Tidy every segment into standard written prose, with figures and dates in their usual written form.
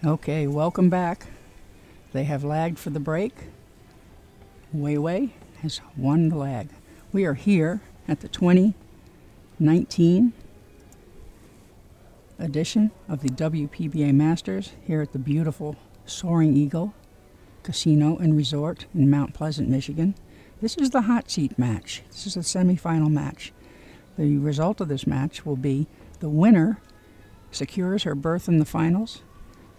Okay, welcome back. They have lagged for the break. Wei Wei has won the lag. We are here at the 2019 edition of the WPBA Masters here at the beautiful Soaring Eagle Casino and Resort in Mount Pleasant, Michigan. This is the hot seat match. This is the semifinal match. The result of this match will be the winner secures her berth in the finals.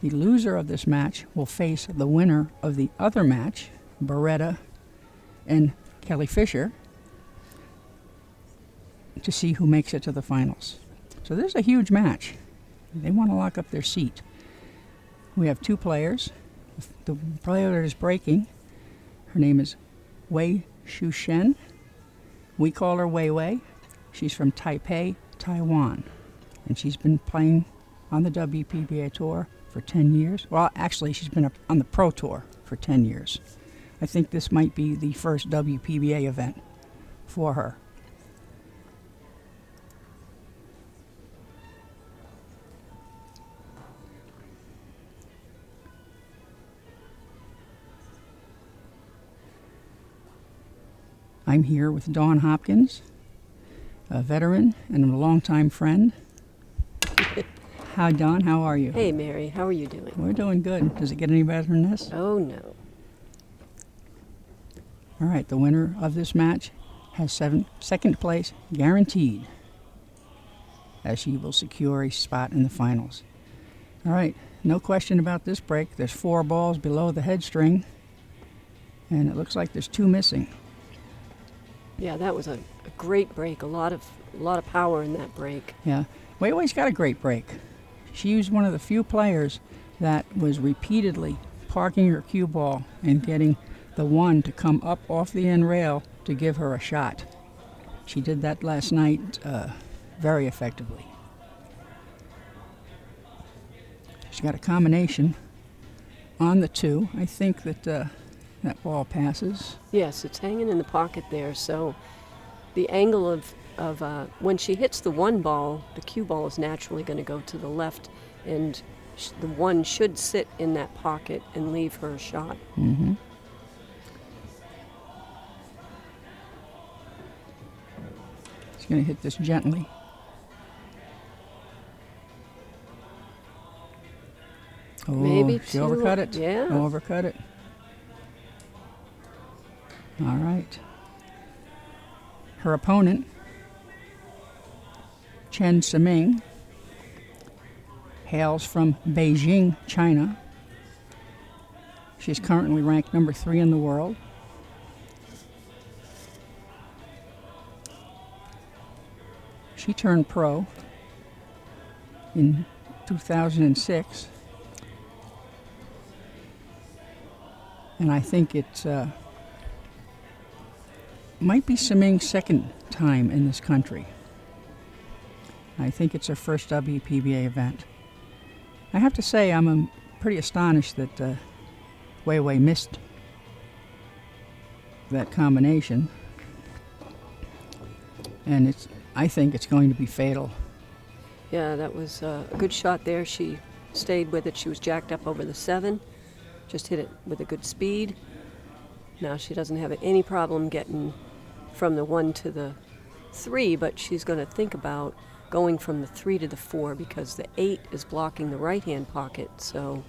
The loser of this match will face the winner of the other match, Beretta and Kelly Fisher, to see who makes it to the finals. So this is a huge match. They want to lock up their seat. We have two players. The player that is breaking, her name is Wei Tzu Chien. We call her Wei Wei. She's from Taipei, Taiwan. And she's been playing on the WPBA Tour for 10 years. Well, actually, she's been on the Pro Tour for 10 years. I think this might be the first WPBA event for her. I'm here with Dawn Hopkins, a veteran and a longtime friend. Hi, Dawn. How are you? Hey, Mary. How are you doing? We're doing good. Does it get any better than this? Oh, no. All right. The winner of this match has second place guaranteed, as she will secure a spot in the finals. All right. No question about this break. There's 4 balls below the head string, and it looks like there's 2 missing. Yeah, that was a great break. A lot of power in that break. Yeah. Wei Wei's got a great break. She was one of the few players that was repeatedly parking her cue ball and getting the one to come up off the end rail to give her a shot. She did that last night very effectively. She's got a combination on the 2. I think that that ball passes. Yes, it's hanging in the pocket there. So the angle of when she hits the 1 ball, the cue ball is naturally going to go to the left, and the 1 should sit in that pocket and leave her a shot. Mm-hmm. She's going to hit this gently. Oh, Maybe she 2. overcut it. Yeah. Overcut it. All right. Her opponent, Chen Ming, hails from Beijing, China. She's currently ranked number 3 in the world. She turned pro in 2006. And I think it might be Tzu Ming's second time in this country. I think it's her first WPBA event. I have to say I'm pretty astonished that Wei Wei missed that combination. And I think it's going to be fatal. Yeah, that was a good shot there. She stayed with it. She was jacked up over the 7. Just hit it with a good speed. Now she doesn't have any problem getting from the 1 to the 3, but she's going to think about going from the 3 to the 4 because the 8 is blocking the right-hand pocket. So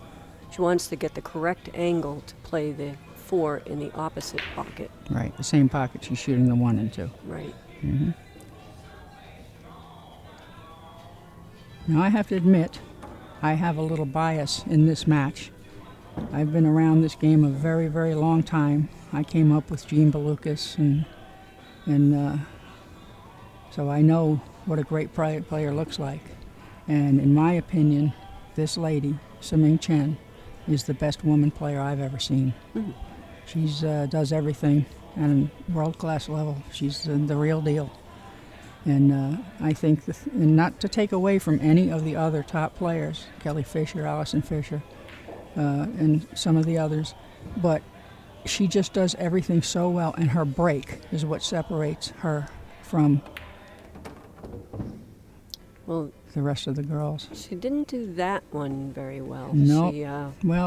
she wants to get the correct angle to play the 4 in the opposite pocket. Right, the same pocket she's shooting the 1 into. Right. Mm-hmm. Now I have to admit, I have a little bias in this match. I've been around this game a very, very long time. I came up with Gene Belucas, and so I know what a great player looks like. And in my opinion, this lady, Tzu Ming Chen, is the best woman player I've ever seen. Mm-hmm. She does everything at a world-class level. She's the real deal. And I think, and not to take away from any of the other top players, Kelly Fisher, Allison Fisher, and some of the others, but she just does everything so well, and her break is what separates her from the rest of the girls. She didn't do that one very well. No.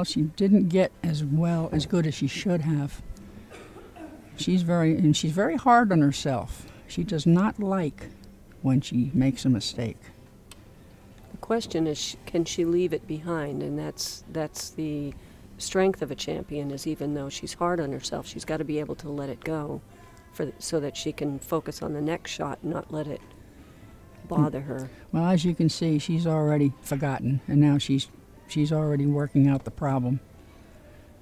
She, She didn't get as good as she should have. She's very hard on herself. She does not like when she makes a mistake. the question is, can she leave it behind? And that's the strength of a champion, is even though she's hard on herself, she's got to be able to let it go so that she can focus on the next shot and not let it bother her. Well, as you can see, she's already forgotten, and now she's already working out the problem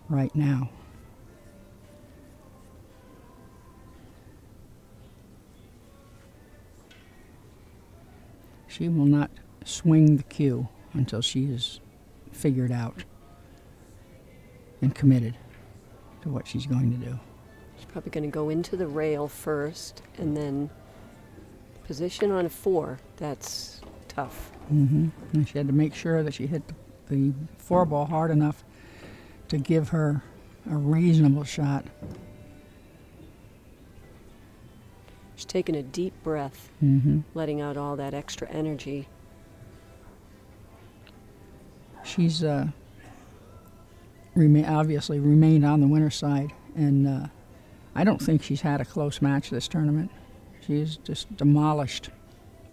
right now. She will not swing the cue until she is figured out and committed to what she's going to do. She's probably going to go into the rail first and then position on a 4. That's tough. And she had to make sure that she hit the 4-ball hard enough to give her a reasonable shot. She's taking a deep breath, letting out all that extra energy. She's obviously remained on the winner's side, and I don't think she's had a close match this tournament. She's just demolished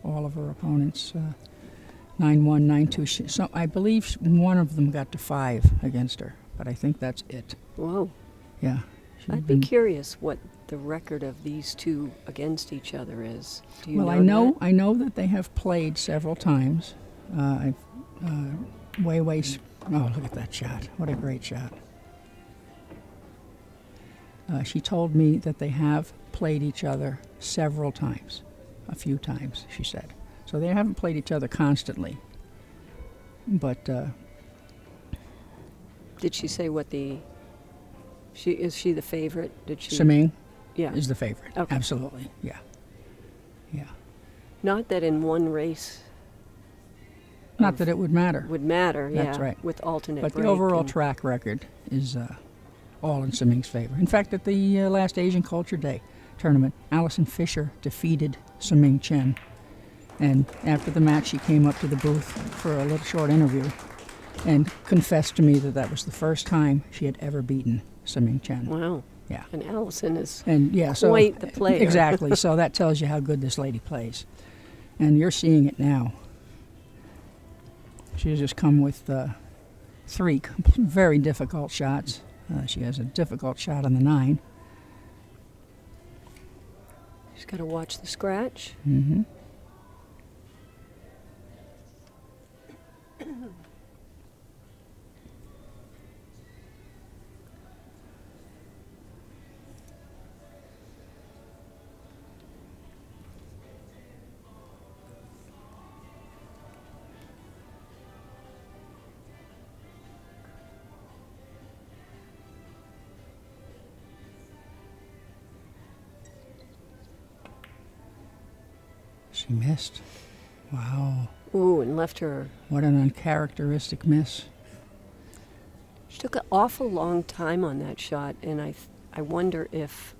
all of her opponents, 9-1, 9-2. So I believe one of them got to 5 against her, but I think that's it. Whoa. Yeah. I'd be curious what the record of these two against each other is. Do you know that? I know that they have played several times. Wei. Oh, look at that shot! What a great shot! She told me that they have played each other several times, a few times, she said. So they haven't played each other constantly. But did she say what is she the favorite? Did she? Siming Yeah. is the favorite. Okay. Absolutely. Yeah. Yeah. Not that in one race Not that it would matter. would matter. That's yeah, right. with alternate But the break overall and- track record is all in Siming's favor. In fact, at the last Asian Culture Day tournament, Allison Fisher defeated Chen. And after the match, she came up to the booth for a little short interview and confessed to me that was the first time she had ever beaten Chen. Wow. Yeah. And Allison is So quite the player. Exactly. So that tells you how good this lady plays. And you're seeing it now. She's just come with 3 very difficult shots. She has a difficult shot on the 9. She's got to watch the scratch. Mm-hmm. She missed. Wow. Ooh, and left her. What an uncharacteristic miss. She took an awful long time on that shot, and I wonder if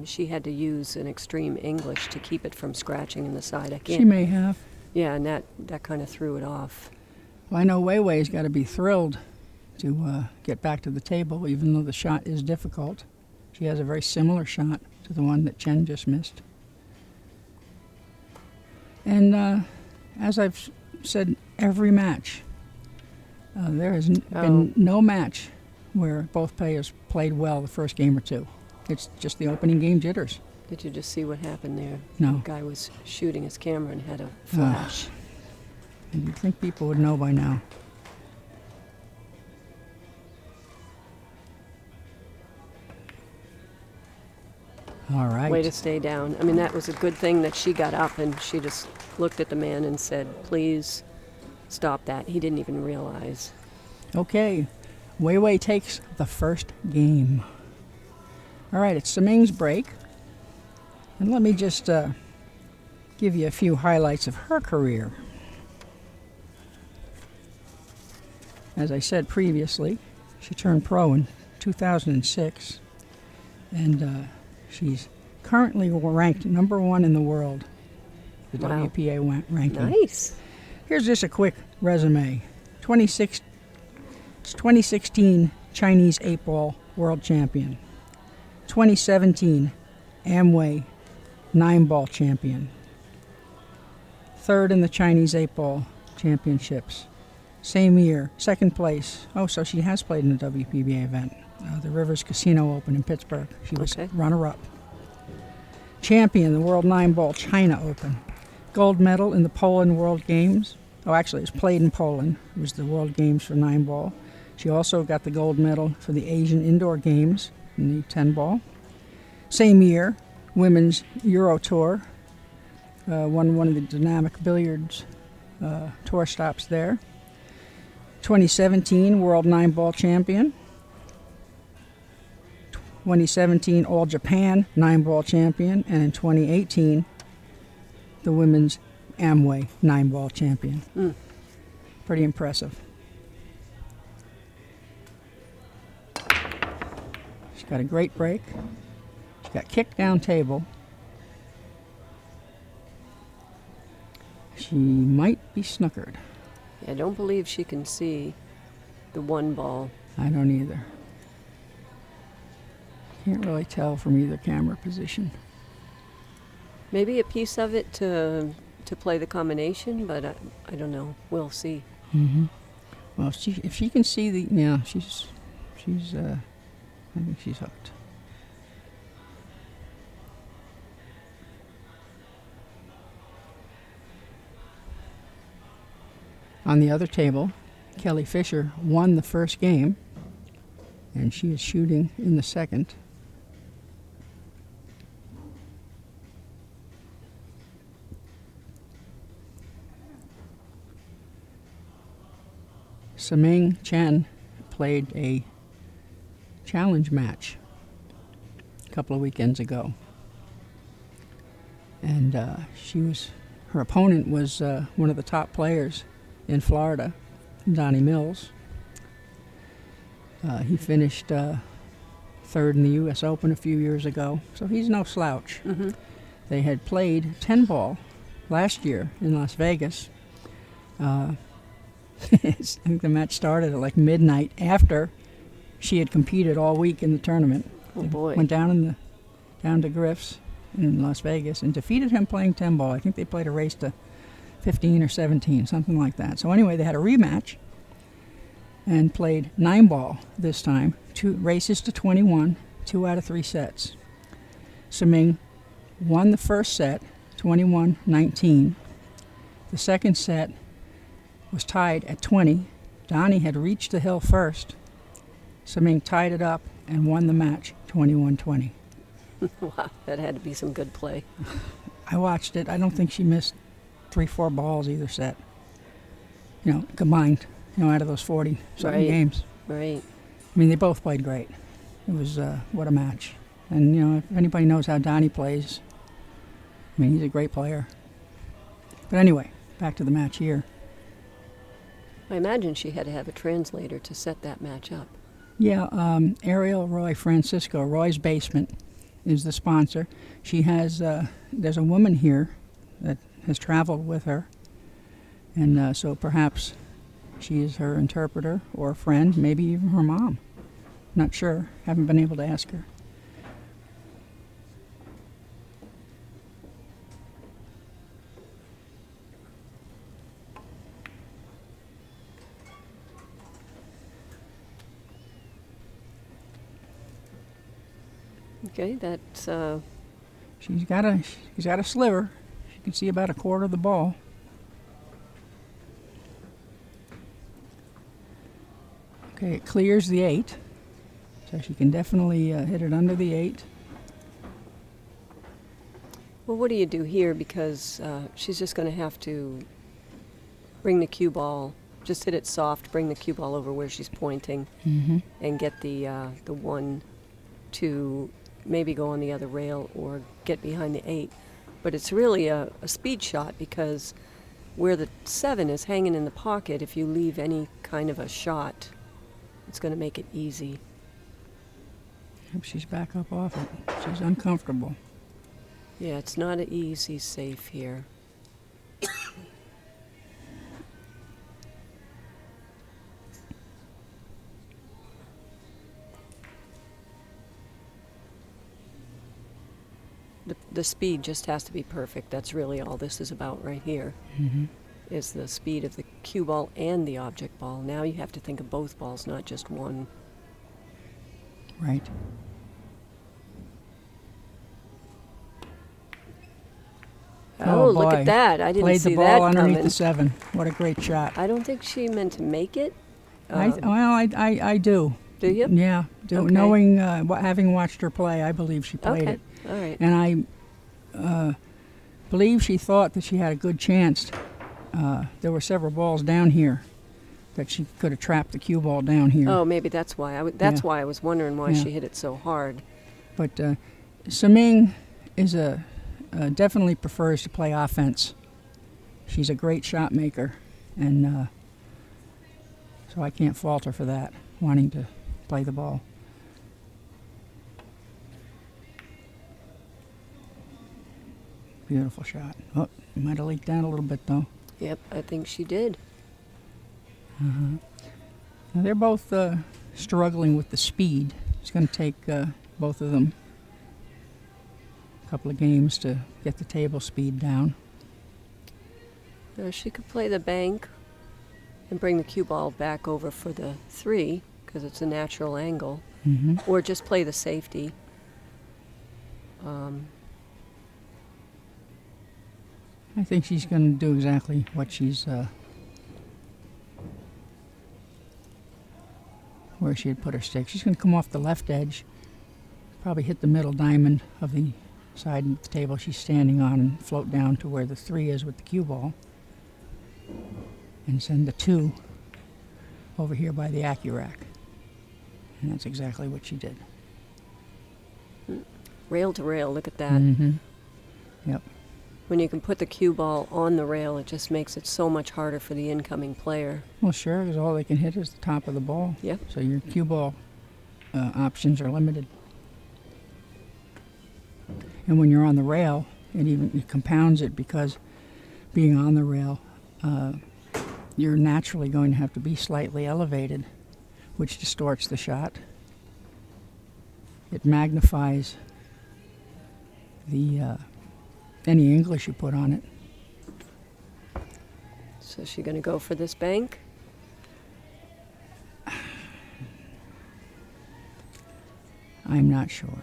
she had to use an extreme English to keep it from scratching in the side. I can't. She may have. Yeah, and that kind of threw it off. Well, I know Wei's got to be thrilled to get back to the table, even though the shot is difficult. She has a very similar shot to the one that Chen just missed. And as I've said, every match, there has been no match where both players played well the first game or two. It's just the opening game jitters. Did you just see what happened there? No. The guy was shooting his camera and had a flash. And you'd think people would know by now. All right. Way to stay down. I mean, that was a good thing that she got up and she just looked at the man and said, please stop that. He didn't even realize. Okay. Wei takes the first game. All right, it's Siming's break. And let me just give you a few highlights of her career. As I said previously, she turned pro in 2006. And she's currently ranked number 1 in the world, the Wow. WPBA ranking. Nice. Here's just a quick resume. 2016 Chinese 8-ball world champion. 2017 Amway 9-ball champion. Third in the Chinese 8-ball championships. Same year, second place. Oh, so she has played in the WPBA event. The Rivers Casino Open in Pittsburgh. She was runner-up. Champion, the World 9-ball China Open. Gold medal in the Poland World Games. Oh, actually, it was played in Poland. It was the World Games for 9-ball. She also got the gold medal for the Asian Indoor Games in the 10-ball. Same year, Women's Euro Tour. Won one of the Dynamic Billiards tour stops there. 2017 World 9-ball champion. 2017 All Japan 9-ball champion. And in 2018, the Women's Amway 9-ball champion. Pretty impressive. She's got a great break. She's got kick down table. She might be snookered. I don't believe she can see the one ball. I don't either. Can't really tell from either camera position. Maybe a piece of it to play the combination, but I don't know. We'll see. Well, if she can see the, yeah, she's I think she's hooked. On the other table, Kelly Fisher won the first game, and she is shooting in the second. Chen played a challenge match a couple of weekends ago, and her opponent was one of the top players in Florida, Donnie Mills. He finished third in the U.S. Open a few years ago, so he's no slouch. They had played 10-ball last year in Las Vegas. I think the match started at like midnight after she had competed all week in the tournament. Oh boy! Went down to Griff's in Las Vegas and defeated him playing 10-ball. I think they played a race to 15 or 17, something like that. So anyway, they had a rematch and played 9-ball this time. 2 races to 21, 2 out of 3 sets. Siming won the first set, 21-19. The second set was tied at 20. Donnie had reached the hill first. Siming tied it up and won the match, 21-20. Wow, that had to be some good play. I watched it. I don't think she missed 3-4 balls either set. Combined, out of those 40-something games. Right. I mean, they both played great. It was, what a match. And, if anybody knows how Donnie plays, I mean, he's a great player. But anyway, back to the match here. I imagine she had to have a translator to set that match up. Yeah, Ariel Roy Francisco, Roy's Basement, is the sponsor. She has, there's a woman here that has traveled with her, and so perhaps she is her interpreter or friend, maybe even her mom. Not sure. Haven't been able to ask her. Okay, that's She's got a sliver. She can see about a quarter of the ball. Okay, it clears the 8, so she can definitely hit it under the 8. well. What do you do here? Because she's just going to have to bring the cue ball, just hit it soft, bring the cue ball over where she's pointing, and get the 1 to maybe go on the other rail or get behind the 8. But it's really a speed shot, because where the 7 is hanging in the pocket, if you leave any kind of a shot, it's going to make it easy. Yep, she's back up off it. She's uncomfortable. Yeah, it's not an easy safe here. the speed just has to be perfect. That's really all this is about right here, is the speed of the cue ball and the object ball. Now you have to think of both balls, not just one. Right. Oh, look boy. at that. I didn't Played see the ball that underneath coming. the 7. What a great shot. I don't think she meant to make it. I do. Do you? Yeah, Okay. knowing, having watched her play, I believe she played Okay. it. All right. And I believe she thought that she had a good chance. There were several balls down here that she could have trapped the cue ball down here. Oh, maybe that's why. That's Yeah. why I was wondering why Yeah. she hit it so hard. But Tzu Ming is definitely prefers to play offense. She's a great shot maker, and so I can't fault her for that, wanting to play the ball. Beautiful shot. Oh, might have leaked down a little bit though. Yep, I think she did. Now they're both struggling with the speed. It's going to take both of them a couple of games to get the table speed down. She could play the bank and bring the cue ball back over for the 3 because it's a natural angle, or just play the safety. I think she's going to do exactly what she's where she had put her stick. She's going to come off the left edge, probably hit the middle diamond of the side of the table she's standing on and float down to where the 3 is with the cue ball, and send the 2 over here by the Accurac. And that's exactly what she did. Rail to rail, look at that. Yep. When you can put the cue ball on the rail, it just makes it so much harder for the incoming player. Well, sure, because all they can hit is the top of the ball. Yep. So your cue ball options are limited. And when you're on the rail, it compounds it, because being on the rail, you're naturally going to have to be slightly elevated, which distorts the shot. It magnifies the any English you put on it. So is she going to go for this bank? I'm not sure.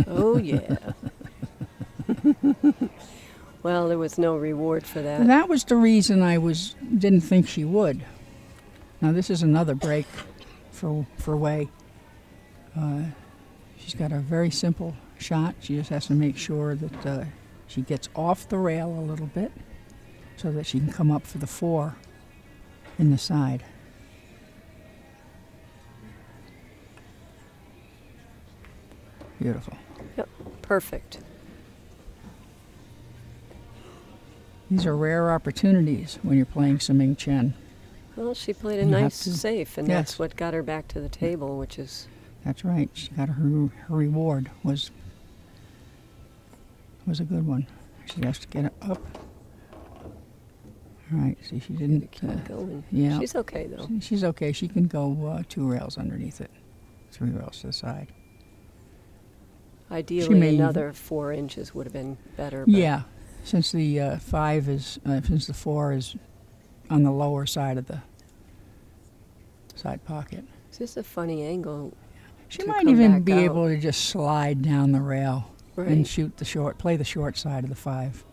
Oh, yeah. Well, there was no reward for that. That was the reason I didn't think she would. Now this is another break for Wei. She's got a very simple shot. She just has to make sure that she gets off the rail a little bit so that she can come up for the 4 in the side. Beautiful. Yep, perfect. These are rare opportunities when you're playing Tzu Ming Chen. Well, she played a You have nice to. safe, and Yes. that's what got her back to the table, which is... That's right. She got her reward was a good one. She has to get it up. All right. See, she didn't. Keep going. Yeah. She's okay, though. She's okay. She can go 2 rails underneath it, 3 rails to the side. Ideally, may another 4 inches would have been better. But Yeah, since the 5 is since the 4 is on the lower side of the side pocket. It's just a funny angle. She to might come even back be out. able to just slide down the rail Right. and shoot play the short side of the 5.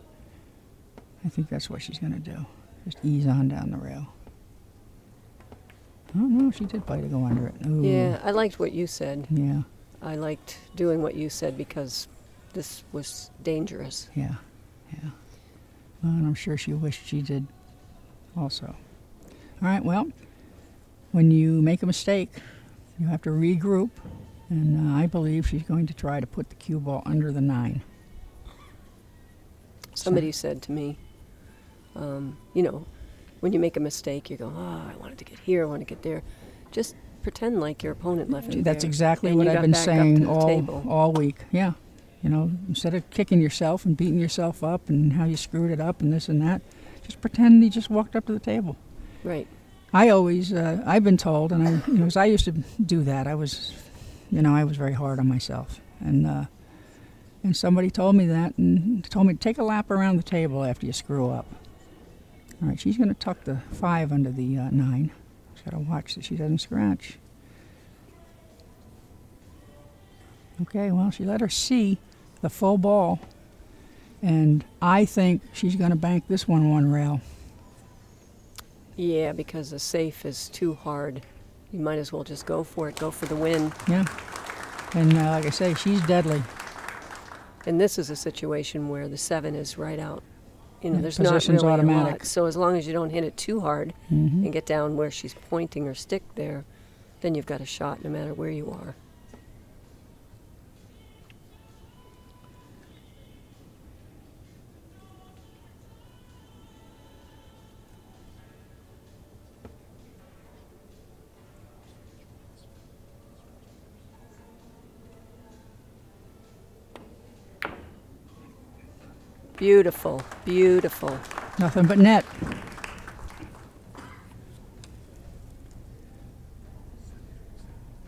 I think that's what she's going to do. Just ease on down the rail. Oh no, she did play to go under it. Ooh. Yeah, I liked what you said. Yeah. I liked doing what you said because this was dangerous. Yeah. Yeah. Well, and I'm sure she wished she did also. All right, well, when you make a mistake, you have to regroup, and I believe she's going to try to put the cue ball under the 9. Somebody said to me, when you make a mistake, you go, I wanted to get here, I want to get there. Just pretend like your opponent left you That's there, exactly and what you I've got been back up to saying the table. all week. Yeah. You know, instead of kicking yourself and beating yourself up and how you screwed it up and this and that, just pretend you just walked up to the table. Right. I always, I've been told, and 'cause I used to do that. I was very hard on myself, and somebody told me that and told me to take a lap around the table after you screw up. All right, she's going to tuck the 5 under the 9. She's got to watch that she doesn't scratch. Okay, well, she let her see the full ball, and I think she's going to bank this one rail. Yeah, because the safe is too hard. You might as well just go for it. Go for the win. Yeah, and like I say, she's deadly. And this is a situation where the 7 is right out. You know, Yeah, there's not position's really automatic. a lot. So as long as you don't hit it too hard and get down where she's pointing her stick there, then you've got a shot no matter where you are. Beautiful, beautiful. Nothing but net.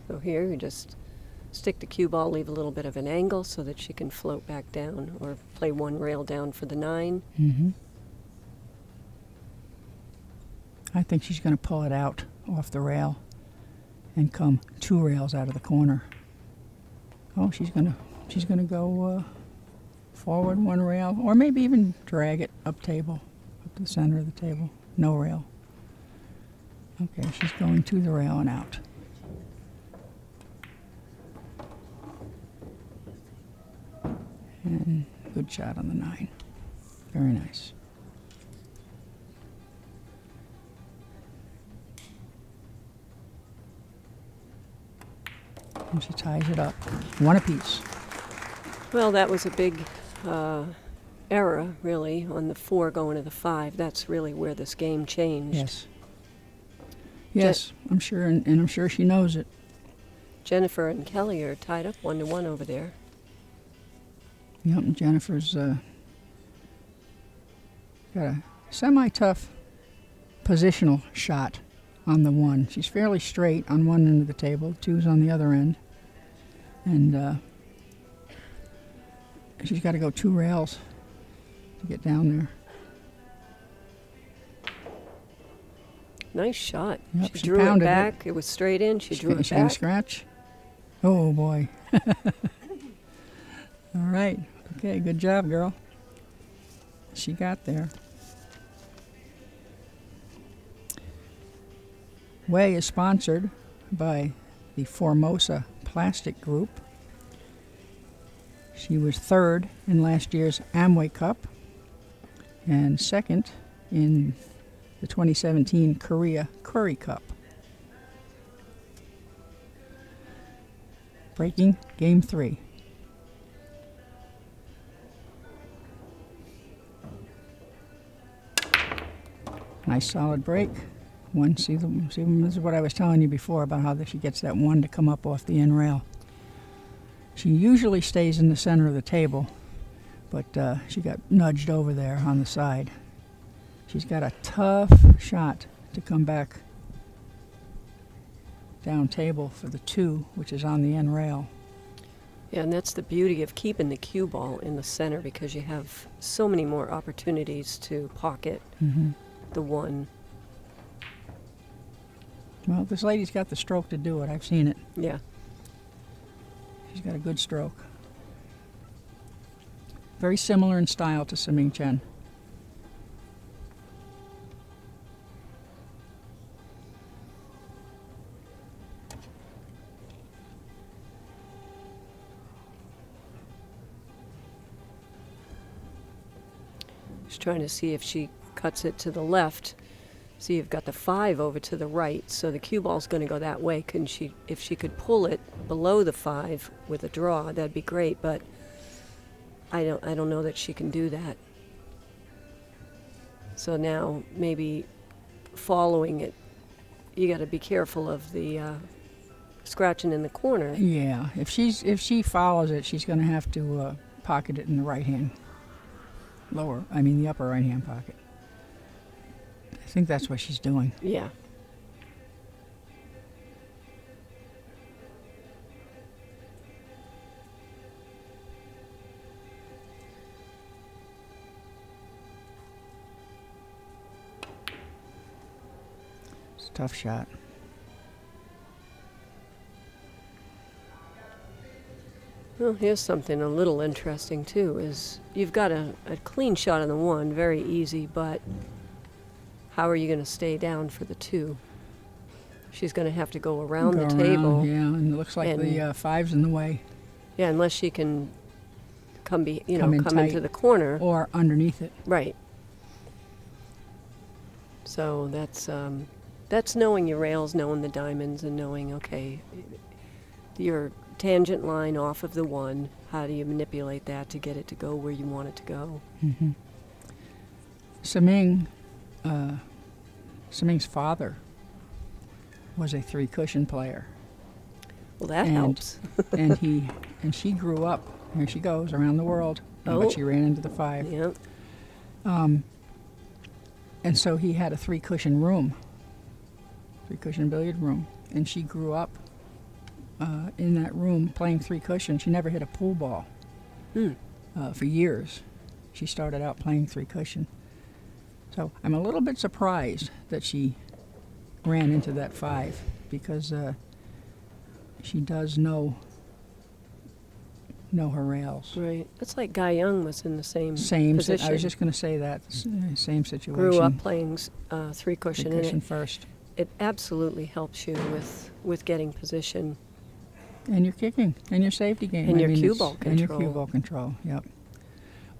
So here you just stick the cue ball, leave a little bit of an angle so that she can float back down or play one rail down for the 9. I think she's going to pull it out off the rail and come 2 rails out of the corner. Oh, she's going to go forward 1 rail, or maybe even drag it up table, up to the center of the table. No rail. Okay, she's going to the rail and out. And good shot on the 9. Very nice. And she ties it up. 1 apiece. Well, that was a big error, really, on the 4 going to the 5. That's really where this game changed. Yes. Yes, I'm sure, and I'm sure she knows it. Jennifer and Kelly are tied up 1-1 over there. Yep, and Jennifer's got a semi-tough positional shot on the 1. She's fairly straight on one end of the table, 2's on the other end. And she's got to go 2 rails to get down there. Nice shot. Yep, she she drew it pounded back. It was straight in. She drew it She gonna back. scratch? Oh, boy. All right. Okay, good job, girl. She got there. Wei is sponsored by the Formosa Plastic Group. She was 3rd in last year's Amway Cup and 2nd in the 2017 Korea Curry Cup. Breaking game 3. Nice solid break. See, this is what I was telling you before about how she gets that 1 to come up off the in rail. She usually stays in the center of the table, but she got nudged over there on the side. She's got a tough shot to come back down table for the 2, which is on the end rail. Yeah, and that's the beauty of keeping the cue ball in the center, because you have so many more opportunities to pocket the 1. Well, this lady's got the stroke to do it. I've seen it. Yeah. She's got a good stroke. Very similar in style to Tzu Chien. Just trying to see if she cuts it to the left. See, you've got the 5 over to the right, so the cue ball's going to go that way. If she could pull it below the 5 with a draw, that'd be great. But I don't know that she can do that. So now maybe following it, you got to be careful of the scratching in the corner. Yeah, if she follows it, she's going to have to pocket it in the the upper right hand pocket. I think that's what she's doing. Yeah. It's a tough shot. Well, here's something a little interesting, too, is you've got a clean shot on the 1, very easy, but how are you going to stay down for the 2? She's going to have to go around the table. Yeah, and it looks like the 5's in the way. Yeah, unless she can come tight into the corner. Or underneath it. Right. So that's knowing your rails, knowing the diamonds, and knowing, okay, your tangent line off of the 1, how do you manipulate that to get it to go where you want it to go? Mm-hmm. Siming's father was a 3-cushion player. Well, that helps. and she grew up, here she goes, around the world, but she ran into the 5. Yep. And so he had a 3-cushion room, 3-cushion billiard room, and she grew up in that room playing 3-cushion. She never hit a pool ball for years. She started out playing 3-cushion. So I'm a little bit surprised that she ran into that 5 because she does know her rails. Right. It's like Guy Young was in the same position. I was just going to say that. Same situation. Grew up playing 3-cushion. 3-cushion first. It absolutely helps you with getting position. And your kicking, and your safety game. And your cue ball control. And your cue ball control, yep.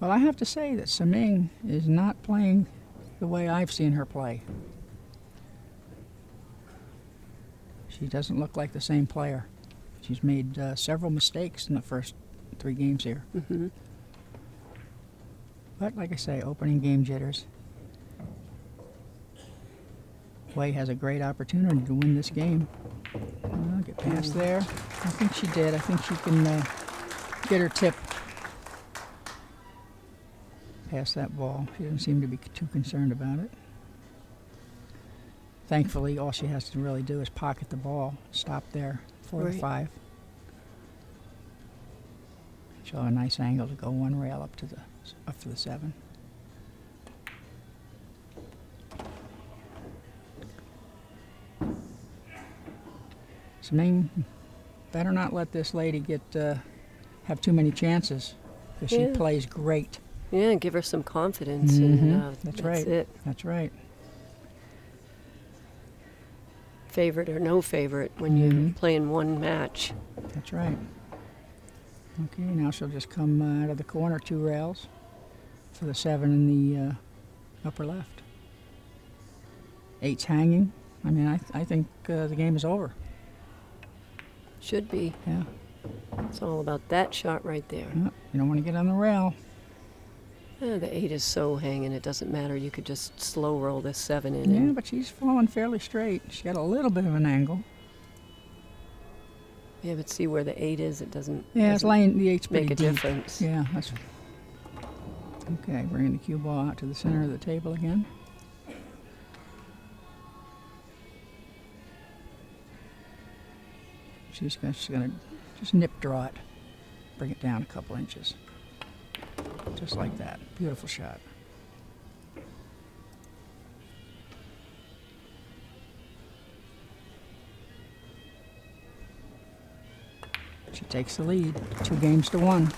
Well, I have to say that Siming is not playing the way I've seen her play. She doesn't look like the same player. She's made several mistakes in the first 3 games here. Mm-hmm. But like I say, opening game jitters. Wei has a great opportunity to win this game. Get past there. I think she did. I think she can get her tip past that ball. She doesn't seem to be too concerned about it. Thankfully, all she has to really do is pocket the ball, stop there for the 5. She'll have a nice angle to go 1 rail up to the 7. Siming better not let this lady have too many chances because she plays great. Yeah, give her some confidence. Mm-hmm. And that's right. It. That's right. Favorite or no favorite when you're playing 1 match. That's right. Okay, now she'll just come out of the corner 2 rails for the 7 in the upper left. 8's hanging. I mean, I think the game is over. Should be. Yeah. It's all about that shot right there. You don't want to get on the rail. The 8 is so hanging, it doesn't matter. You could just slow roll this 7 in. Yeah, but she's falling fairly straight. She got a little bit of an angle. Yeah, but see where the 8 is, it doesn't. Yeah, it's laying the 8's pretty make a deep. difference. Yeah, that's okay. Bringing the cue ball out to the center of the table again. She's going to just nip draw it, bring it down a couple inches. Just like that. Beautiful shot. She takes the lead, 2 games to 1.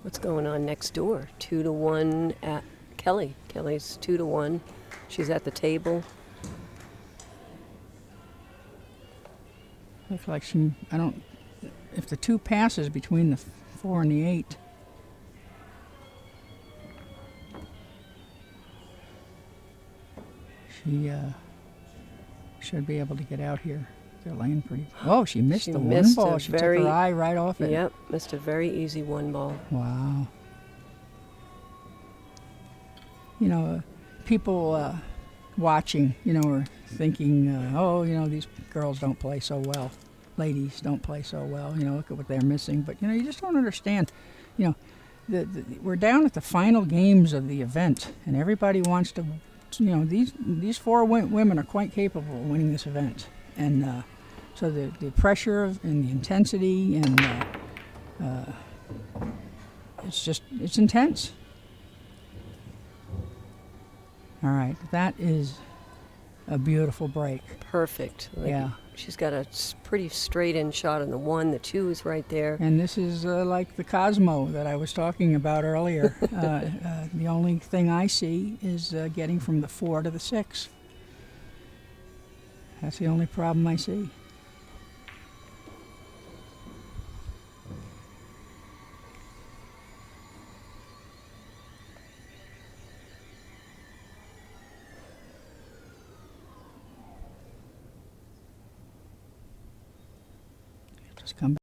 What's going on next door? 2-1 at Kelly. Kelly's 2-1. She's at the table. Looks like if the 2 passes between the 4 and the 8, she should be able to get out here. They're laying pretty. Oh, she missed the 1 ball. She took her eye right off it. Yep, missed a very easy 1 ball. Wow. People watching, are thinking, oh, these girls don't play so well, ladies don't play so well. Look at what they're missing. But you just don't understand. You know, we're down at the final games of the event, and everybody wants to. These four women are quite capable of winning this event, and so the pressure and the intensity and it's intense. All right, that is a beautiful break. Perfect. Yeah. She's got a pretty straight in shot on the 1. The 2 is right there. And this is like the Cosmo that I was talking about earlier. The only thing I see is getting from the 4 to the 6. That's the only problem I see. Just come back.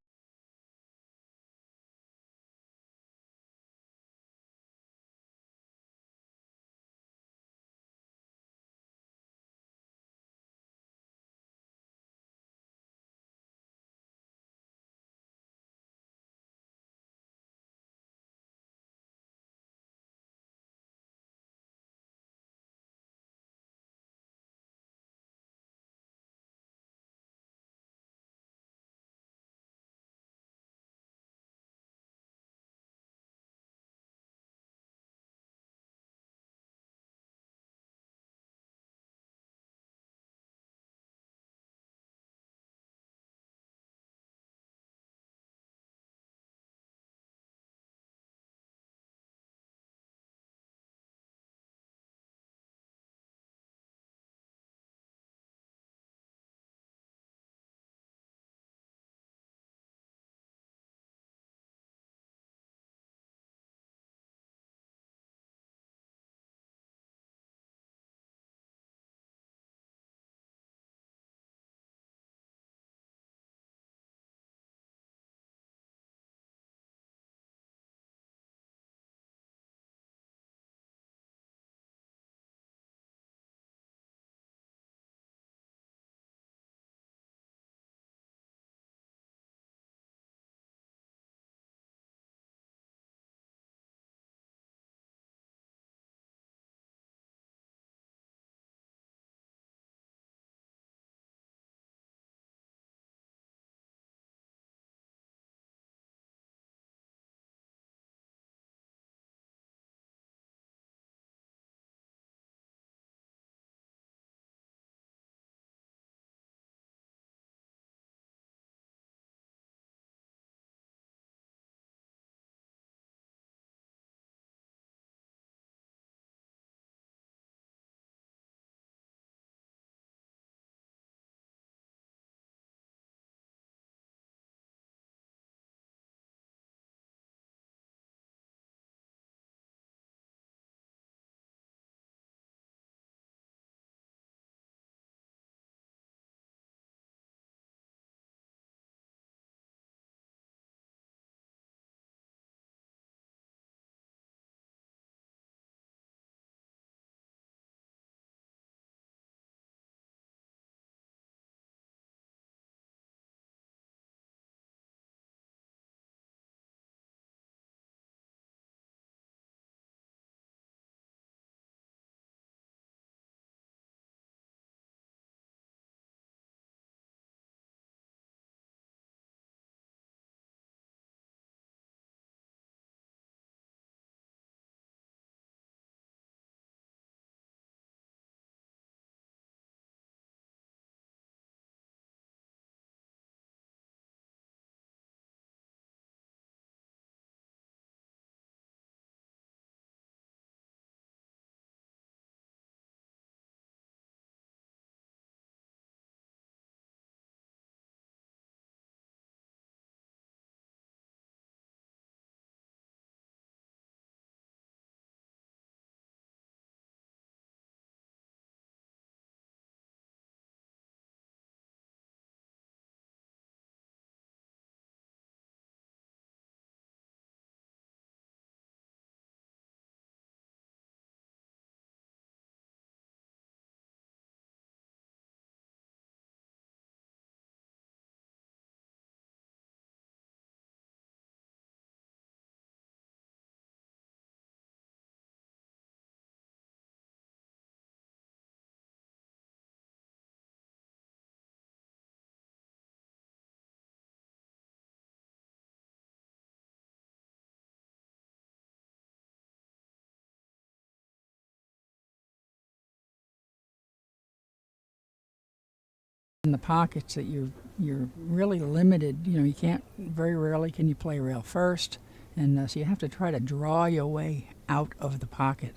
in the pockets that you're really limited. You know, you can't, very rarely can you play rail first, and so you have to try to draw your way out of the pocket.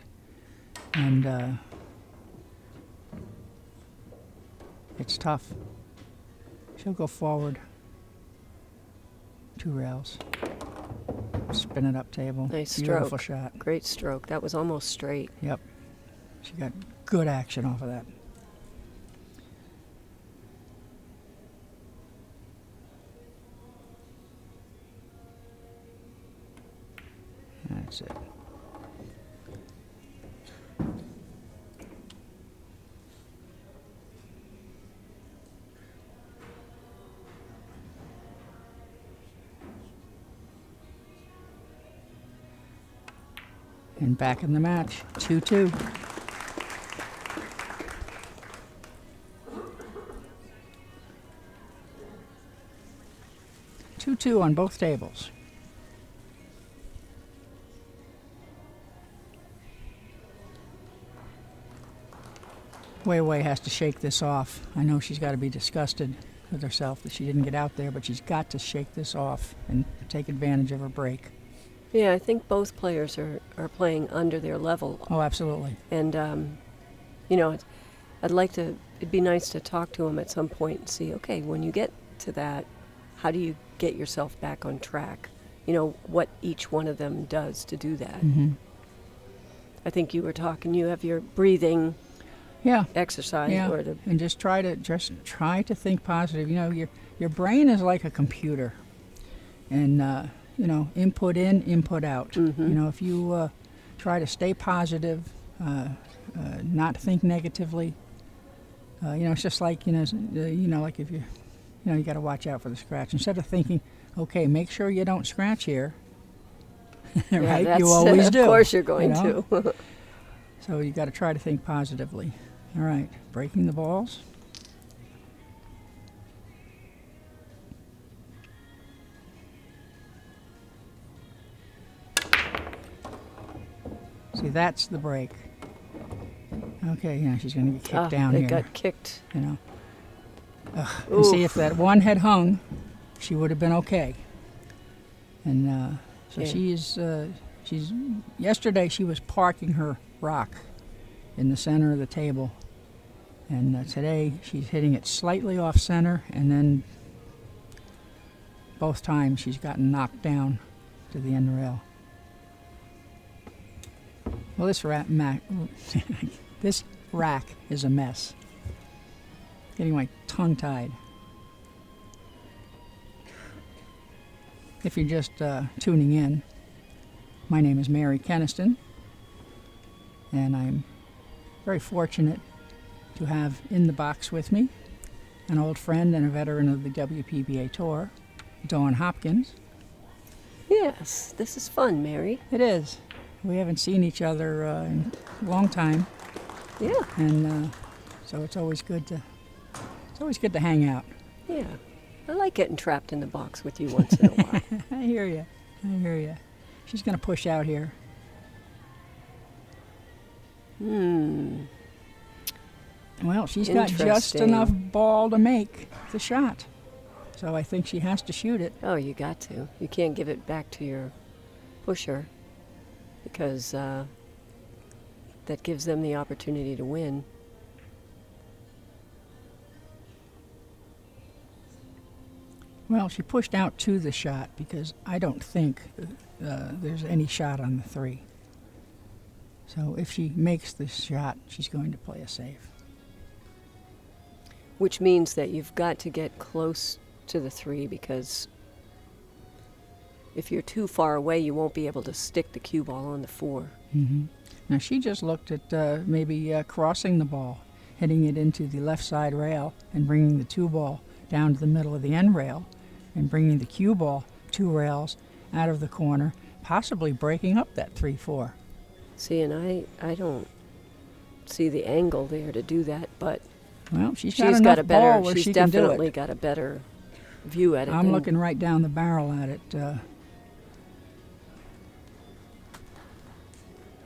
And it's tough. She'll go forward 2 rails. Spin it up table. Nice Beautiful stroke. shot. Great stroke. That was almost straight. Yep. She got good action off of that. That's it. And back in the match, 2-2. Two on both tables. Wei Wei has to shake this off. I know she's got to be disgusted with herself that she didn't get out there, but she's got to shake this off and take advantage of her break. Yeah, I think both players are playing under their level. Oh, absolutely. And, you know, it'd be nice to talk to them at some point and see, okay, when you get to that, how do you get yourself back on track? You know, what each one of them does to do that. Mm-hmm. I think you were talking, you have your breathing exercise. Yeah, and just try to think positive. You know, your brain is like a computer. And, you know, input in, input out. Mm-hmm. You know, if you try to stay positive, not think negatively, you know, it's just like, like if you got to watch out for the scratch. Instead of thinking, okay, make sure you don't scratch here, right? Yeah, you always do. Of course you're going to. So you got to try to think positively. All right, breaking the balls. See, that's the break. Okay, yeah, she's going to get kicked down here. It got kicked. You know. And see, if that one had hung, she would have been okay. And so she's yesterday she was parking her rock in the center of the table. And today she's hitting it slightly off center, and then both times she's gotten knocked down to the end rail. Well, this rack is a mess. Getting my tongue tied. If you're just tuning in, my name is Mary Keniston, and I'm very fortunate to have in the box with me an old friend and a veteran of the WPBA Tour, Dawn Hopkins. Yes, this is fun, Mary. It is. We haven't seen each other in a long time. Yeah. And so it's always good to hang out. Yeah. I like getting trapped in the box with you once in a while. I hear you. She's going to push out here. Well, she's got just enough ball to make the shot. So I think she has to shoot it. Oh, you got to. You can't give it back to your pusher because that gives them the opportunity to win. Well, she pushed out to the shot because I don't think there's any shot on the 3. So if she makes the shot, she's going to play a save. Which means that you've got to get close to the 3 because if you're too far away, you won't be able to stick the cue ball on the 4. Mm-hmm. Now she just looked at maybe crossing the ball, hitting it into the left side rail and bringing the 2 ball down to the middle of the end rail and bringing the cue ball 2 rails out of the corner, possibly breaking up that 3-4. See, and I don't see the angle there to do that, but well, she's got a better ball where she can do it. She's definitely got a better view at it. I'm looking right down the barrel at it.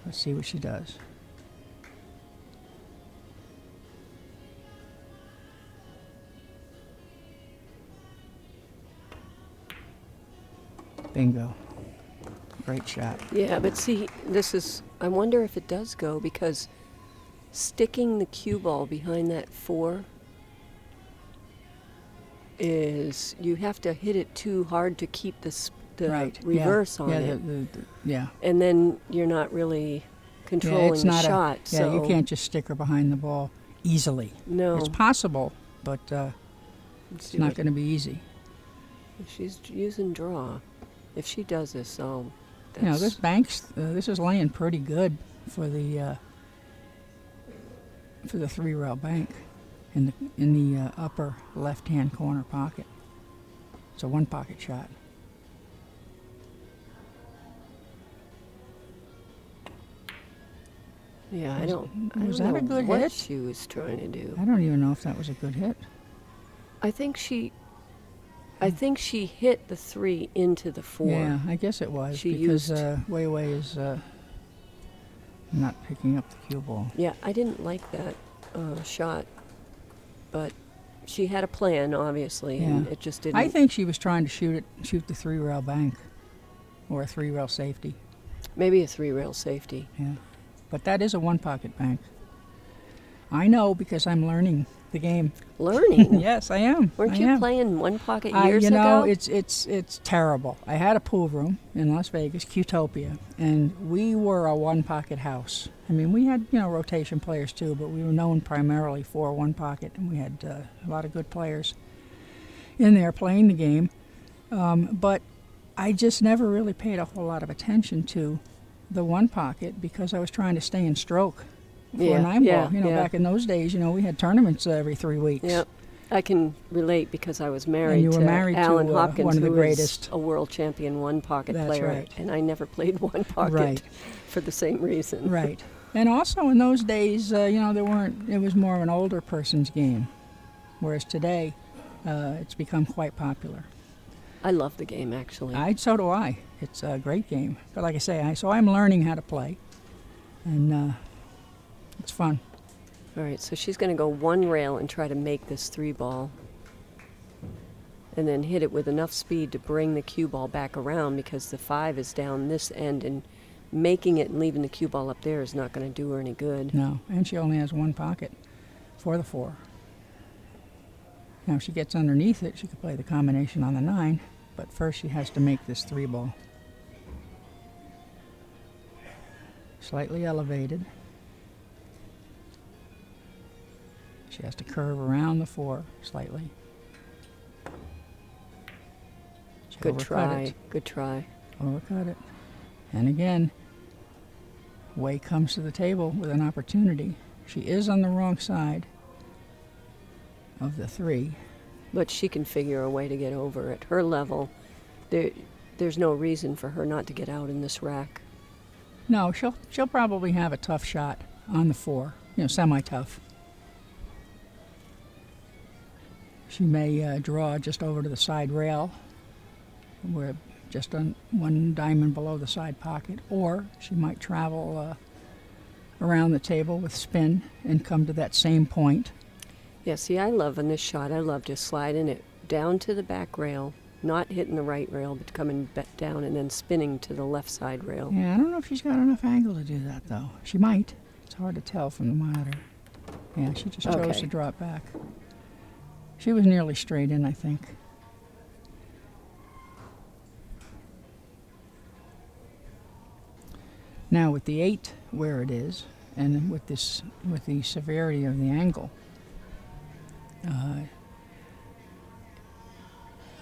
Let's see what she does. Bingo. Great shot. Yeah, but see, I wonder if it does go, because sticking the cue ball behind that 4 is, you have to hit it too hard to keep the Right. reverse yeah. on yeah, it. Yeah. And then you're not really controlling it's the not shot. you So can't just stick her behind the ball easily. No. It's possible, but Let's it's see not what- going to be easy. if she's using draw. If she does this, This bank's this is laying pretty good for the 3-rail bank in the upper left-hand corner pocket. It's a 1-pocket shot. Yeah, I don't Was that know a good what hit? she was trying to do. I don't even know if that was a good hit. I think she hit the 3 into the 4. Yeah, I guess it was She because used- Wei Wei is not picking up the cue ball. Yeah, I didn't like that shot, but she had a plan, obviously, and Yeah. it just didn't. I think she was trying to shoot the 3-rail bank or a 3-rail safety. Maybe a 3-rail safety. Yeah, but that is a 1-pocket bank. I know because I'm learning the game. Learning. Yes, I am. Weren't I you am. playing 1-pocket years You know, ago? it's terrible. I had a pool room in Las Vegas, Qtopia, and we were a 1-pocket house. I mean, we had rotation players too, but we were known primarily for 1-pocket, and we had a lot of good players in there playing the game. But I just never really paid a whole lot of attention to the 1-pocket because I was trying to stay in stroke for Yeah, 9-ball. yeah. Back in those days, we had tournaments every 3 weeks. Yep. I can relate because I was married you were to married to, Alan Hopkins, one of the who greatest. is a world champion 1-pocket That's player, right. and I never played 1-pocket Right. for the same reason. Right. And also in those days, it was more of an older person's game, whereas today, it's become quite popular. I love the game, actually. So do I. It's a great game. But like I say, I'm learning how to play, and it's fun. All right, so she's going to go 1 rail and try to make this 3-ball, and then hit it with enough speed to bring the cue ball back around, because the 5 is down this end, and making it and leaving the cue ball up there is not going to do her any good. No, and she only has 1 pocket for the 4. Now, if she gets underneath it, she could play the combination on the 9, but first she has to make this 3-ball. Slightly elevated. She has to curve around the 4 slightly. She Good overcut try. it. Good try. Overcut it. And again, Wei comes to the table with an opportunity. She is on the wrong side of the 3. But she can figure a way to get over at her level. There's no reason for her not to get out in this rack. No, she'll probably have a tough shot on the 4, semi-tough. She may draw just over to the side rail, where just on 1 diamond below the side pocket, or she might travel around the table with spin and come to that same point. Yeah, see, I love in this shot, I love just sliding it down to the back rail, not hitting the right rail, but coming back down and then spinning to the left side rail. Yeah, I don't know if she's got enough angle to do that, though. She might. It's hard to tell from the monitor. Yeah, she just chose Okay. to drop back. She was nearly straight in, I think. Now with the 8 where it is, and with the severity of the angle,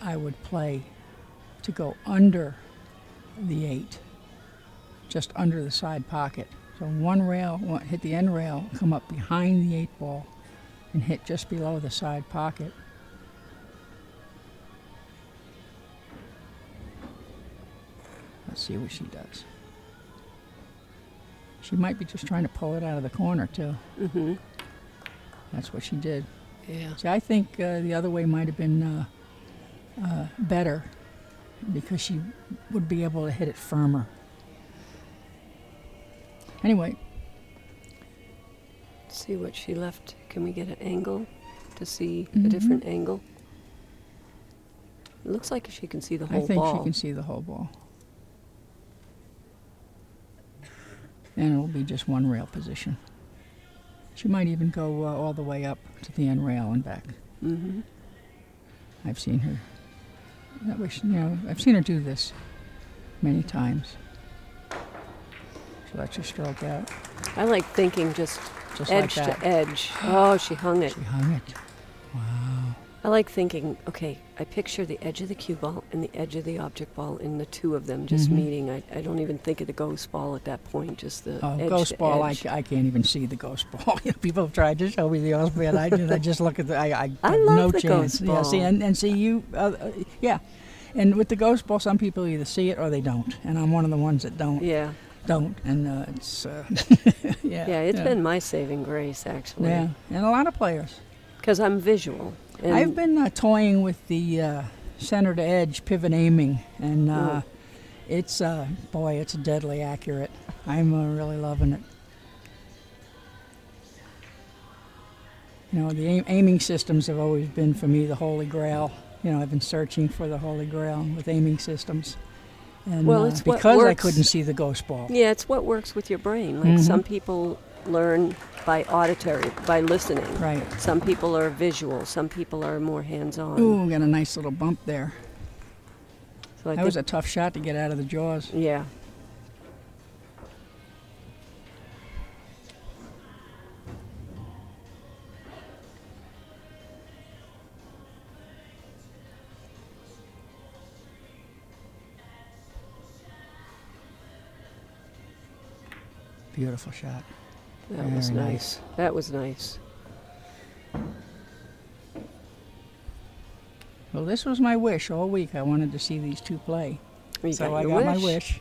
I would play to go under the 8, just under the side pocket. So 1 rail, hit the end rail, come up behind the 8 ball, and hit just below the side pocket. Let's see what she does. She might be just trying to pull it out of the corner, too. Mm-hmm. That's what she did. Yeah. See, I think the other way might have been better, because she would be able to hit it firmer. Anyway. Let's see what she left. Can we get an angle to see a different angle? It looks like she can see the whole I think ball. she can see the whole ball. And it'll be just one rail position. She might even go all the way up to the end rail and back. Mm-hmm. I've seen her. That way, I've seen her do this many times. She lets her stroke out. I like thinking just edge like that. to edge. Oh, she hung it. She hung it. Wow. I like thinking, okay, I picture the edge of the cue ball and the edge of the object ball and the two of them just meeting. I don't even think of the ghost ball at that point, just the edge Ghost to ball, edge. I can't even see the ghost ball. People have tried to show me the ghost ball. I just look at I I have love no the chance. ghost ball. Yeah, see, and see you, yeah. And with the ghost ball, some people either see it or they don't. And I'm one of the ones that don't. Yeah. And it's yeah. Yeah, it's been my saving grace, actually. Yeah, and a lot of players. Because I'm visual. And I've been toying with the center to edge pivot aiming, and it's it's deadly accurate. I'm really loving it. The aiming systems have always been for me the holy grail. I've been searching for the holy grail with aiming systems. And it's what because I works. couldn't see the ghost ball. Yeah, it's what works with your brain. Like some people learn by auditory, by listening. Right. Some people are visual. Some people are more hands-on. Ooh, got a nice little bump there. So That was a tough shot to get out of the jaws. Yeah. Beautiful shot. That was Very nice. That was nice. Well, this was my wish all week. I wanted to see these two play. You So got I your got my wish.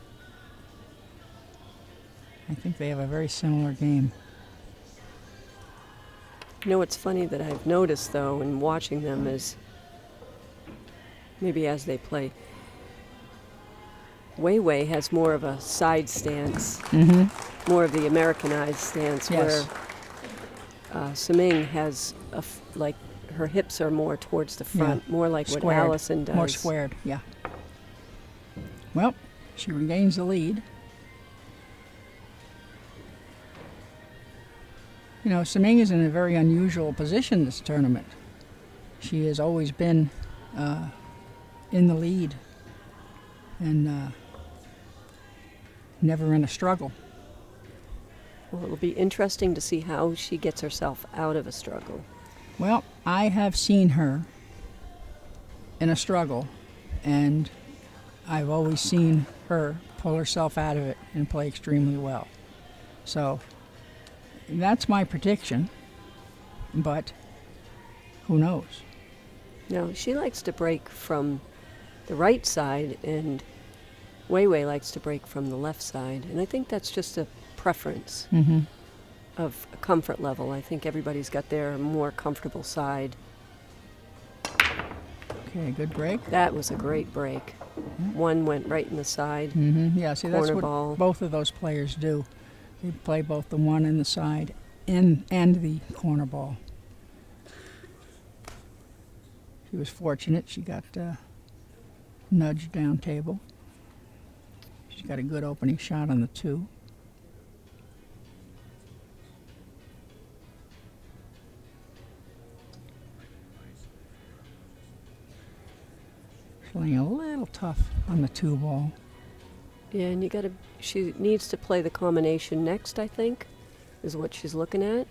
I think they have a very similar game. You know what's funny that I've noticed, though, in watching them is maybe as they play, Wei Wei has more of a side stance, more of the Americanized stance, Yes. where Tzu Ming has like her hips are more towards the front, more like Squared. what Allison does. More squared, yeah. Well, she regains the lead. Tzu Ming is in a very unusual position this tournament. She has always been in the lead and never in a struggle. Well, it'll be interesting to see how she gets herself out of a struggle. Well, I have seen her in a struggle, and I've always seen her pull herself out of it and play extremely well. So that's my prediction, but who knows? Now, she likes to break from the right side, and Wei Wei likes to break from the left side. And I think that's just a preference of a comfort level. I think everybody's got their more comfortable side. Okay, good break. That was a great break. One went right in the side. Yeah, see, that's Corner what ball. both of those players do. They play both the one in the side and the corner ball. She was fortunate. She got nudged down table. She's got a good opening shot on the two. Playing a little tough on the two ball. Yeah, and she needs to play the combination next, I think, is what she's looking at.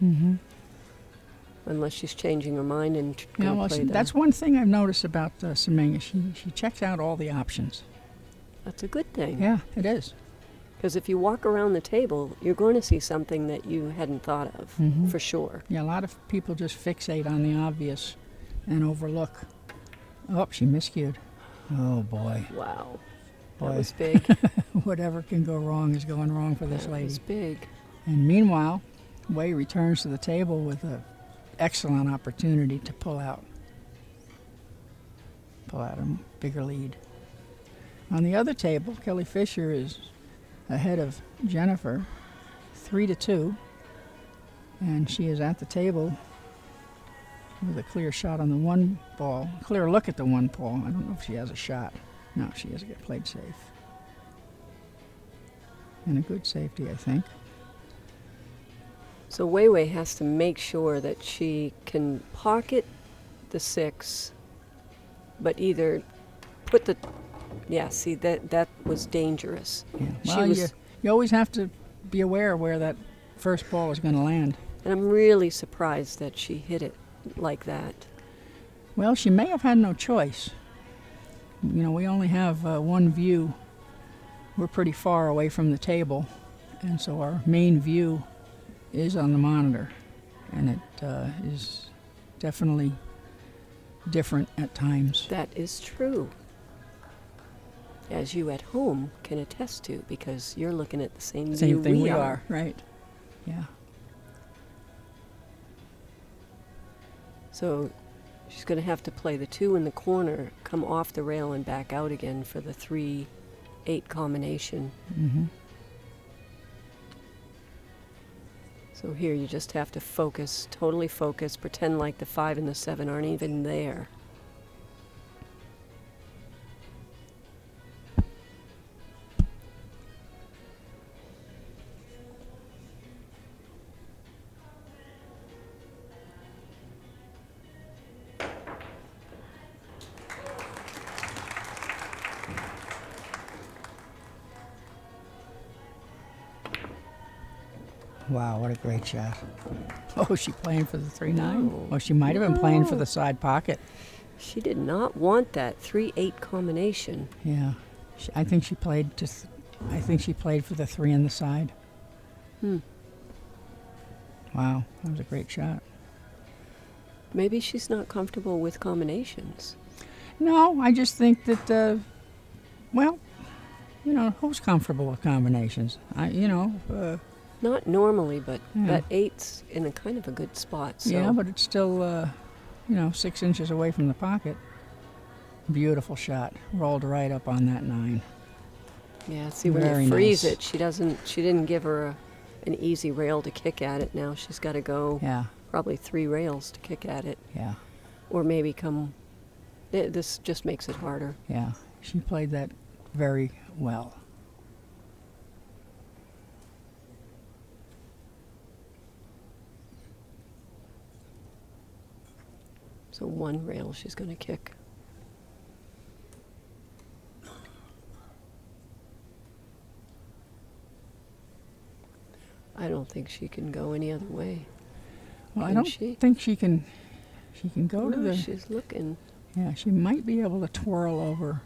Unless she's changing her mind and Yeah, going well, to play that's one thing I've noticed about Tzu Ming. She checks out all the options. That's a good thing. Yeah, it is. Because if you walk around the table, you're going to see something that you hadn't thought of, for sure. Yeah, a lot of people just fixate on the obvious and overlook. Oh, she miscued. Oh, boy. Wow. Boy. That was big. Whatever can go wrong is going wrong for this That lady. was big. And meanwhile, Wei returns to the table with an excellent opportunity to pull out a bigger lead. On the other table, Kelly Fisher is ahead of Jennifer, 3-2, and she is at the table with a clear shot on the one ball, clear look at the one ball. I don't know if she has a shot. No, she has played safe. And a good safety, I think. So Wei Wei has to make sure that she can pocket the 6, but either put the... Yeah, see, that was dangerous. Yeah. Well, you always have to be aware where that first ball is going to land. And I'm really surprised that she hit it like that. Well, she may have had no choice. You know, we only have one view. We're pretty far away from the table, and so our main view is on the monitor, and it is definitely different at times. That is true. As you at home can attest to, because you're looking at the same view thing we are. Right. Yeah. So she's going to have to play the 2 in the corner, come off the rail and back out again for the 3-8 combination. Mm-hmm. So here you just have to focus, totally focus, pretend like the 5 and the 7 aren't even there. Wow, what a great shot. Oh, is she playing for the 3-9? No. Oh, she might have been playing for No. the side pocket. She did not want that 3-8 combination. Yeah. I think she played for the 3 on the side. Wow, that was a great shot. Maybe she's not comfortable with combinations. No, I just think that, well, you know, who's comfortable with combinations? Not normally, but Yeah. that 8's in a kind of a good spot. So. Yeah, but it's still, 6 inches away from the pocket. Beautiful shot. Rolled right up on that 9. Yeah, see, when Very you freeze nice. it, she didn't give her an easy rail to kick at it. Now she's got to go Yeah, probably 3 rails to kick at it. yeah, Or maybe this just makes it harder. yeah. She played that very well. So 1 rail she's going to kick. I don't think she can go any other way. Well, I Can don't she? think she can. She can go to No, the. she's looking. Yeah, she might be able to twirl over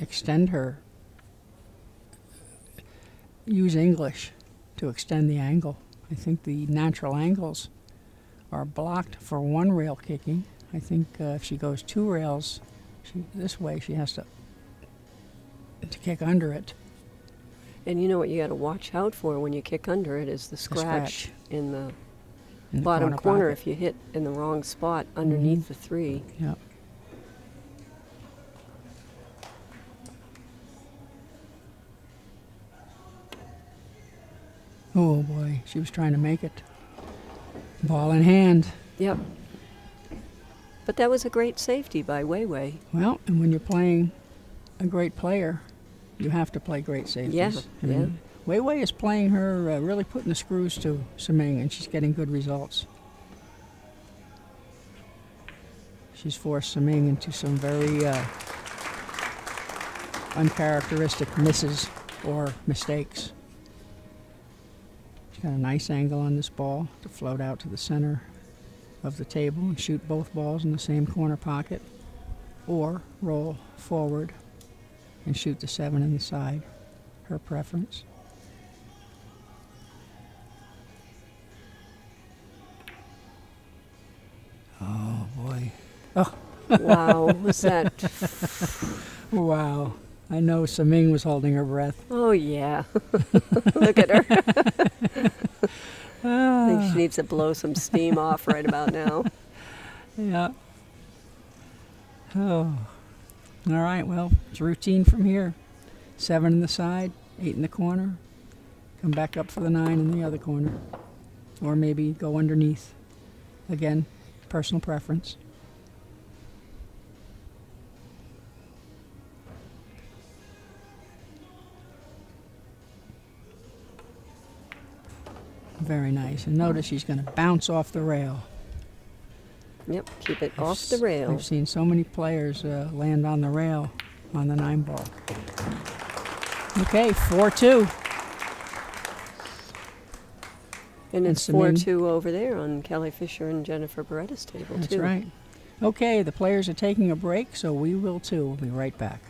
extend use English to extend the angle. I think the natural angles are blocked for one rail kicking. I think if she goes 2 rails this way, she has to kick under it. And you know what you got to watch out for when you kick under it is the scratch in the In the bottom corner pocket. if you hit in the wrong spot underneath the 3. Yep. Oh boy, she was trying to make it. Ball in hand. Yep. But that was a great safety by Wei Wei. Well, and when you're playing a great player, you have to play great safeties. Yeah, I mean, Wei Wei is playing her, really putting the screws to Tzu Ming, and she's getting good results. She's forced Tzu Ming into some very uncharacteristic misses or mistakes. She's got a nice angle on this ball to float out to the center of the table and shoot both balls in the same corner pocket, or roll forward and shoot the 7 in the side, her preference. Oh boy. Oh. Wow, was that? Wow. I know Tzu Ming was holding her breath. Oh, yeah. Look at her. I think she needs to blow some steam off right about now. Yeah. Oh. All right, well, it's routine from here. 7 in the side, 8 in the corner. Come back up for the 9 in the other corner. Or maybe go underneath. Again, personal preference. Very nice. And notice she's going to bounce off the rail. Yep, keep it off the rail. I've seen so many players land on the rail on the 9 ball. Okay, 4-2. And it's Tzu Ming. 4-2 over there on Kelly Fisher and Jennifer Beretta's table, That's too. right. Okay, the players are taking a break, so we will too. We'll be right back.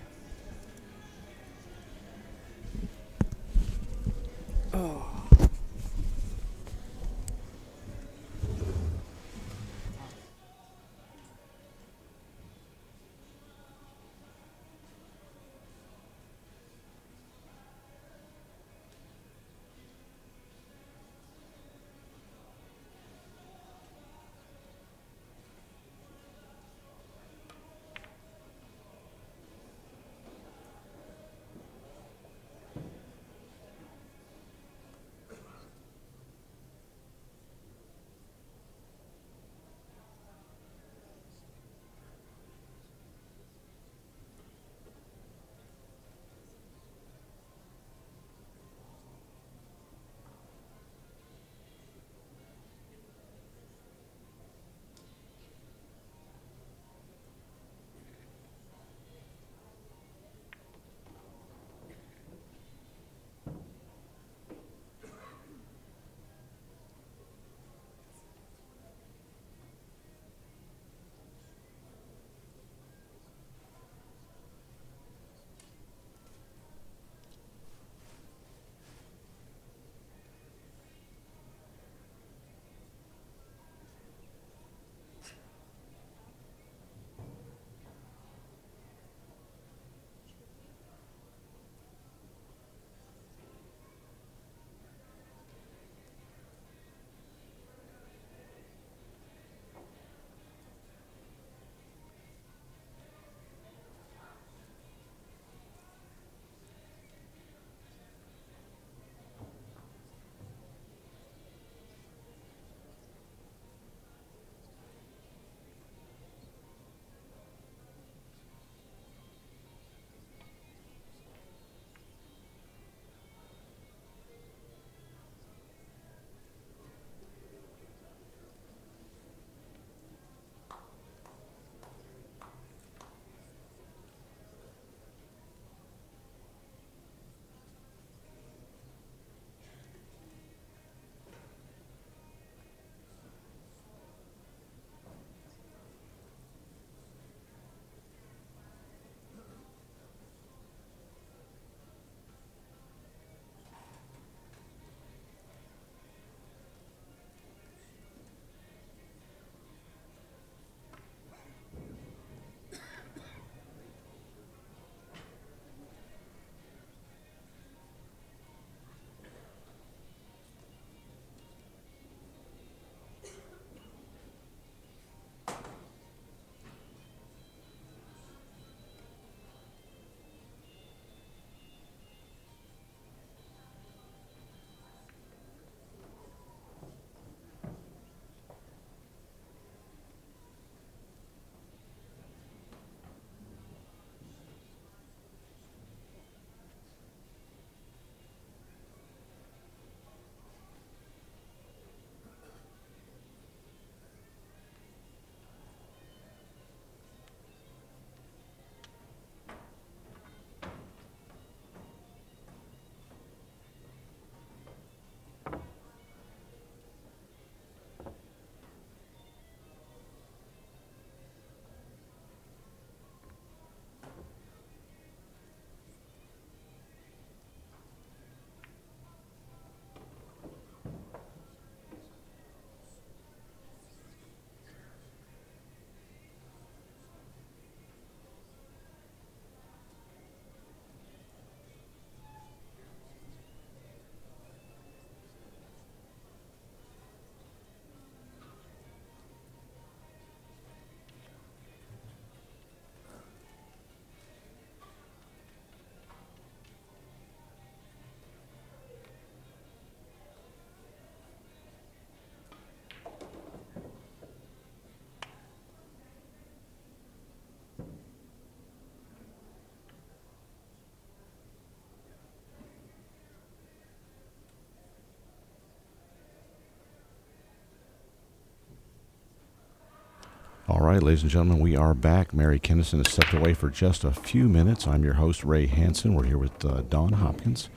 All right, ladies and gentlemen, we are back. Mary Kinnison has stepped away for just a few minutes. I'm your host, Ray Hansen. We're here with Dawn Hopkins,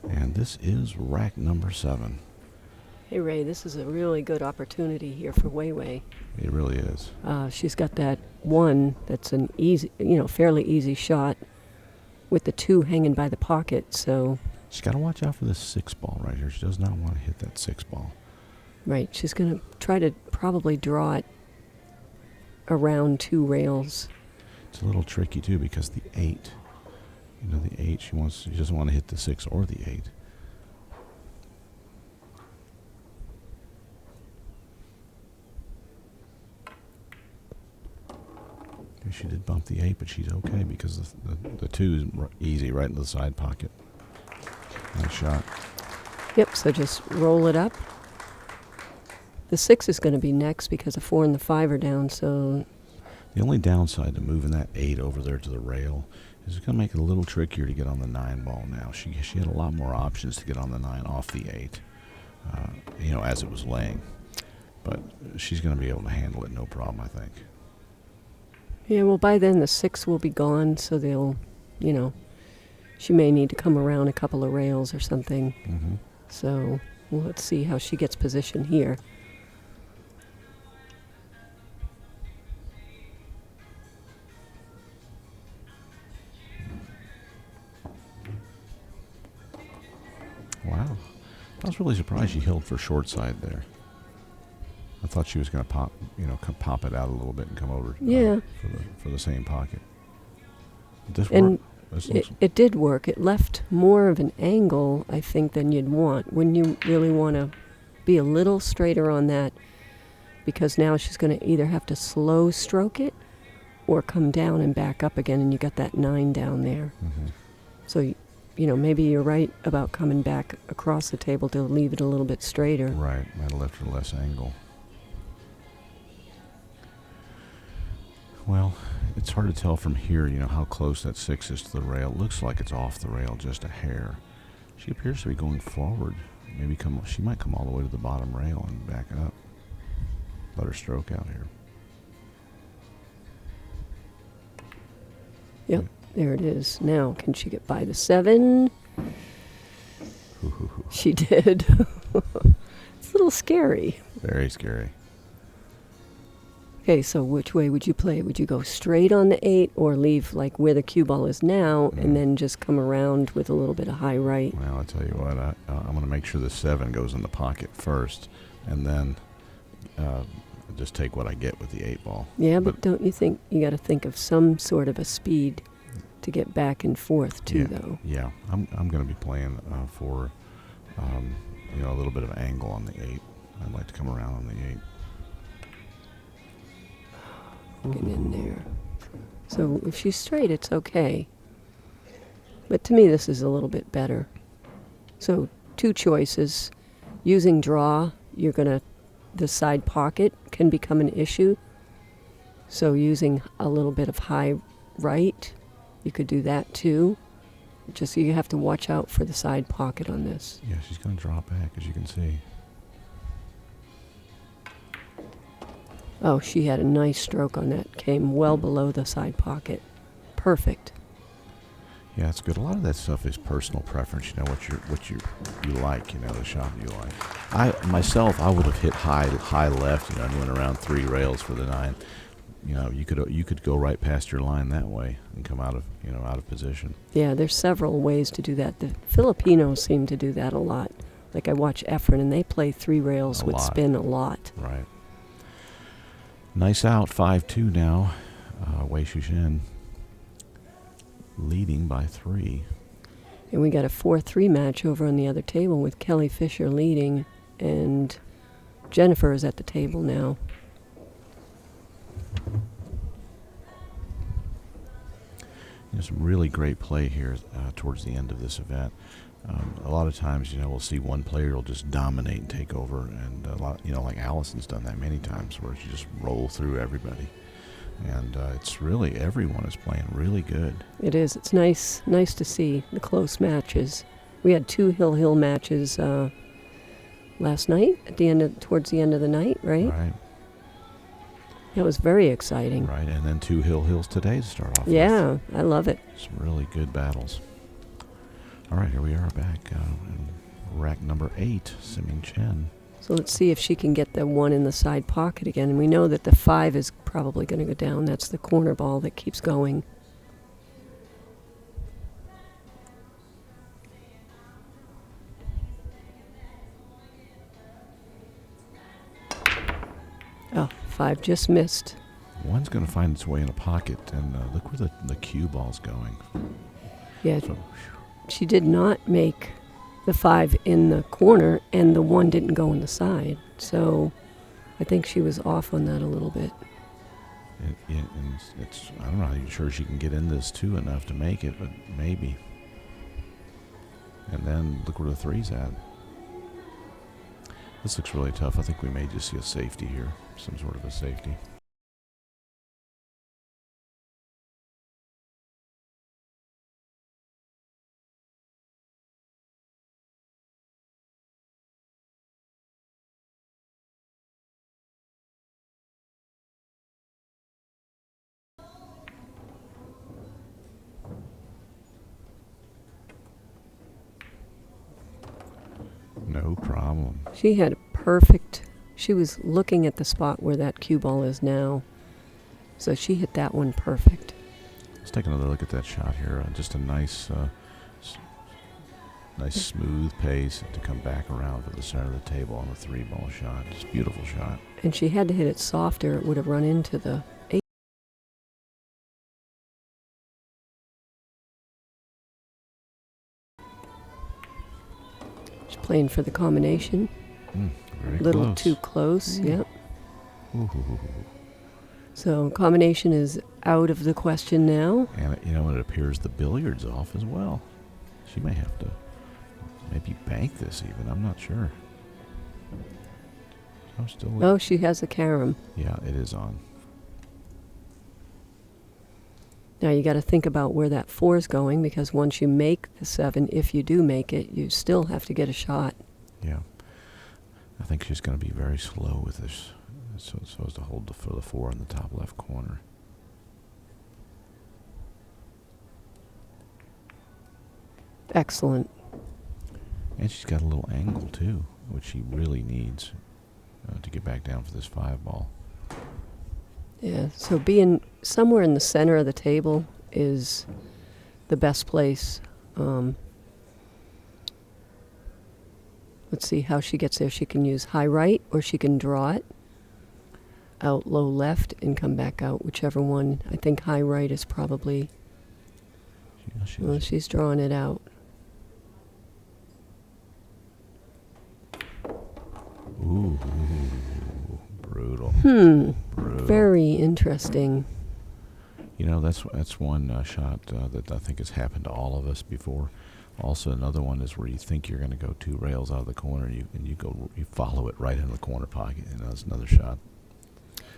and this is rack number 7. Hey, Ray, this is a really good opportunity here for Wei Wei. It really is. She's got that one that's an easy, fairly easy shot with the 2 hanging by the pocket, so... She's got to watch out for this 6 ball right here. She does not want to hit that 6 ball. Right, she's going to try to probably draw it around 2 rails. It's a little tricky too because the 8, the 8, she doesn't want to hit the 6 or the 8. Okay, she did bump the 8, but she's okay because the 2 is easy right into the side pocket. Nice shot. Yep, so just roll it up. The 6 is going to be next because the 4 and the 5 are down, so... The only downside to moving that 8 over there to the rail is it's going to make it a little trickier to get on the 9 ball now. She had a lot more options to get on the 9 off the 8, as it was laying. But she's going to be able to handle it no problem, I think. Yeah, well, by then the 6 will be gone, so they'll, she may need to come around a couple of rails or something. Mm-hmm. So, well, let's see how she gets positioned here. Wow. I was really surprised she held for short side there. I thought she was going to pop it out a little bit and come over for the same pocket. This worked. It did work. It left more of an angle, I think, than you'd want. Wouldn't you really want to be a little straighter on that? Because now she's going to either have to slow stroke it or come down and back up again, and you got that 9 down there. Mm-hmm. So, maybe you're right about coming back across the table to leave it a little bit straighter. Right. Might have left her less angle. Well, it's hard to tell from here, how close that 6 is to the rail. It looks like it's off the rail just a hair. She appears to be going forward. She might come all the way to the bottom rail and back up. Let her stroke out here. Yep, there it is. Now, can she get by the 7? She did. It's a little scary. Very scary. Okay, so which way would you play? Would you go straight on the 8 or leave like where the cue ball is now and then just come around with a little bit of high right? Well, I'll tell you what, I'm going to make sure the 7 goes in the pocket first and then just take what I get with the 8 ball. Yeah, but don't you think you got to think of some sort of a speed to get back and forth too, though? Yeah, I'm going to be playing for a little bit of angle on the 8. I'd like to come around on the 8. Get in there. So if she's straight, it's okay. But to me, this is a little bit better. So 2 choices. Using draw, the side pocket can become an issue. So using a little bit of high right, you could do that too. Just you have to watch out for the side pocket on this. Yeah, she's going to drop back, as you can see. Oh, she had a nice stroke on that. Came well below the side pocket. Perfect. Yeah, it's good. A lot of that stuff is personal preference. What you like. The shot you like. I would have hit high left. And went around 3 rails for the 9. You could go right past your line that way and come out of position. Yeah, there's several ways to do that. The Filipinos seem to do that a lot. Like I watch Efren, and they play 3 rails with spin a lot. Right. Nice out, 5-2 now. Wei Chien leading by 3. And we got a 4-3 match over on the other table with Kelly Fisher leading, and Jennifer is at the table now. Some really great play here towards the end of this event. A lot of times, we'll see one player will just dominate and take over, and a lot, like Allison's done that many times, where she just roll through everybody, and it's really everyone is playing really good. It is. It's nice to see the close matches. We had 2 hill matches last night towards the end of the night, right? Right. It was very exciting. Right, and then 2 hills today to start off with. Yeah, I love it. Some really good battles. All right, here we are back in rack number 8, Simming Chen. So let's see if she can get the 1 in the side pocket again. And we know that the 5 is probably going to go down. That's the corner ball that keeps going. Oh, 5 just missed. 1's going to find its way in a pocket, and look where the cue ball's going. Yeah, So, she did not make the 5 in the corner, and the 1 didn't go in the side. So I think she was off on that a little bit. and it's I don't know how sure she can get in this 2 enough to make it, but maybe. And then look where the 3's at. This looks really tough. I think we may just see a safety here, some sort of a safety. No problem. She had a perfect, she was looking at the spot where that cue ball is now. So she hit that one perfect. Let's take another look at that shot here. Just a nice smooth pace to come back around to the center of the table on the 3-ball shot. Just beautiful shot. And she had to hit it softer. It would have run into the 8. She's playing for the combination. Very Little close. too close, yep. Ooh. So combination is out of the question now. And it appears the billiard's off as well. She may have to maybe bank this even. I'm not sure. Oh, still. Oh, she has a carom. Yeah, it is on. Now you got to think about where that 4 is going, because once you make the 7, if you do make it, you still have to get a shot. Yeah. I think she's going to be very slow with this. So as to hold for the 4 in the top left corner. Excellent. And she's got a little angle too, which she really needs to get back down for this 5-ball. Yeah, so being somewhere in the center of the table is the best place. Let's see how she gets there. She can use high right, or she can draw it out low left and come back out, whichever one. I think high right is probably, she's drawing it out. Ooh, brutal. Brutal. Very interesting. That's one shot that I think has happened to all of us before. Also, another one is where you think you're going to go 2 rails out of the corner, and you follow it right into the corner pocket, and that's another shot.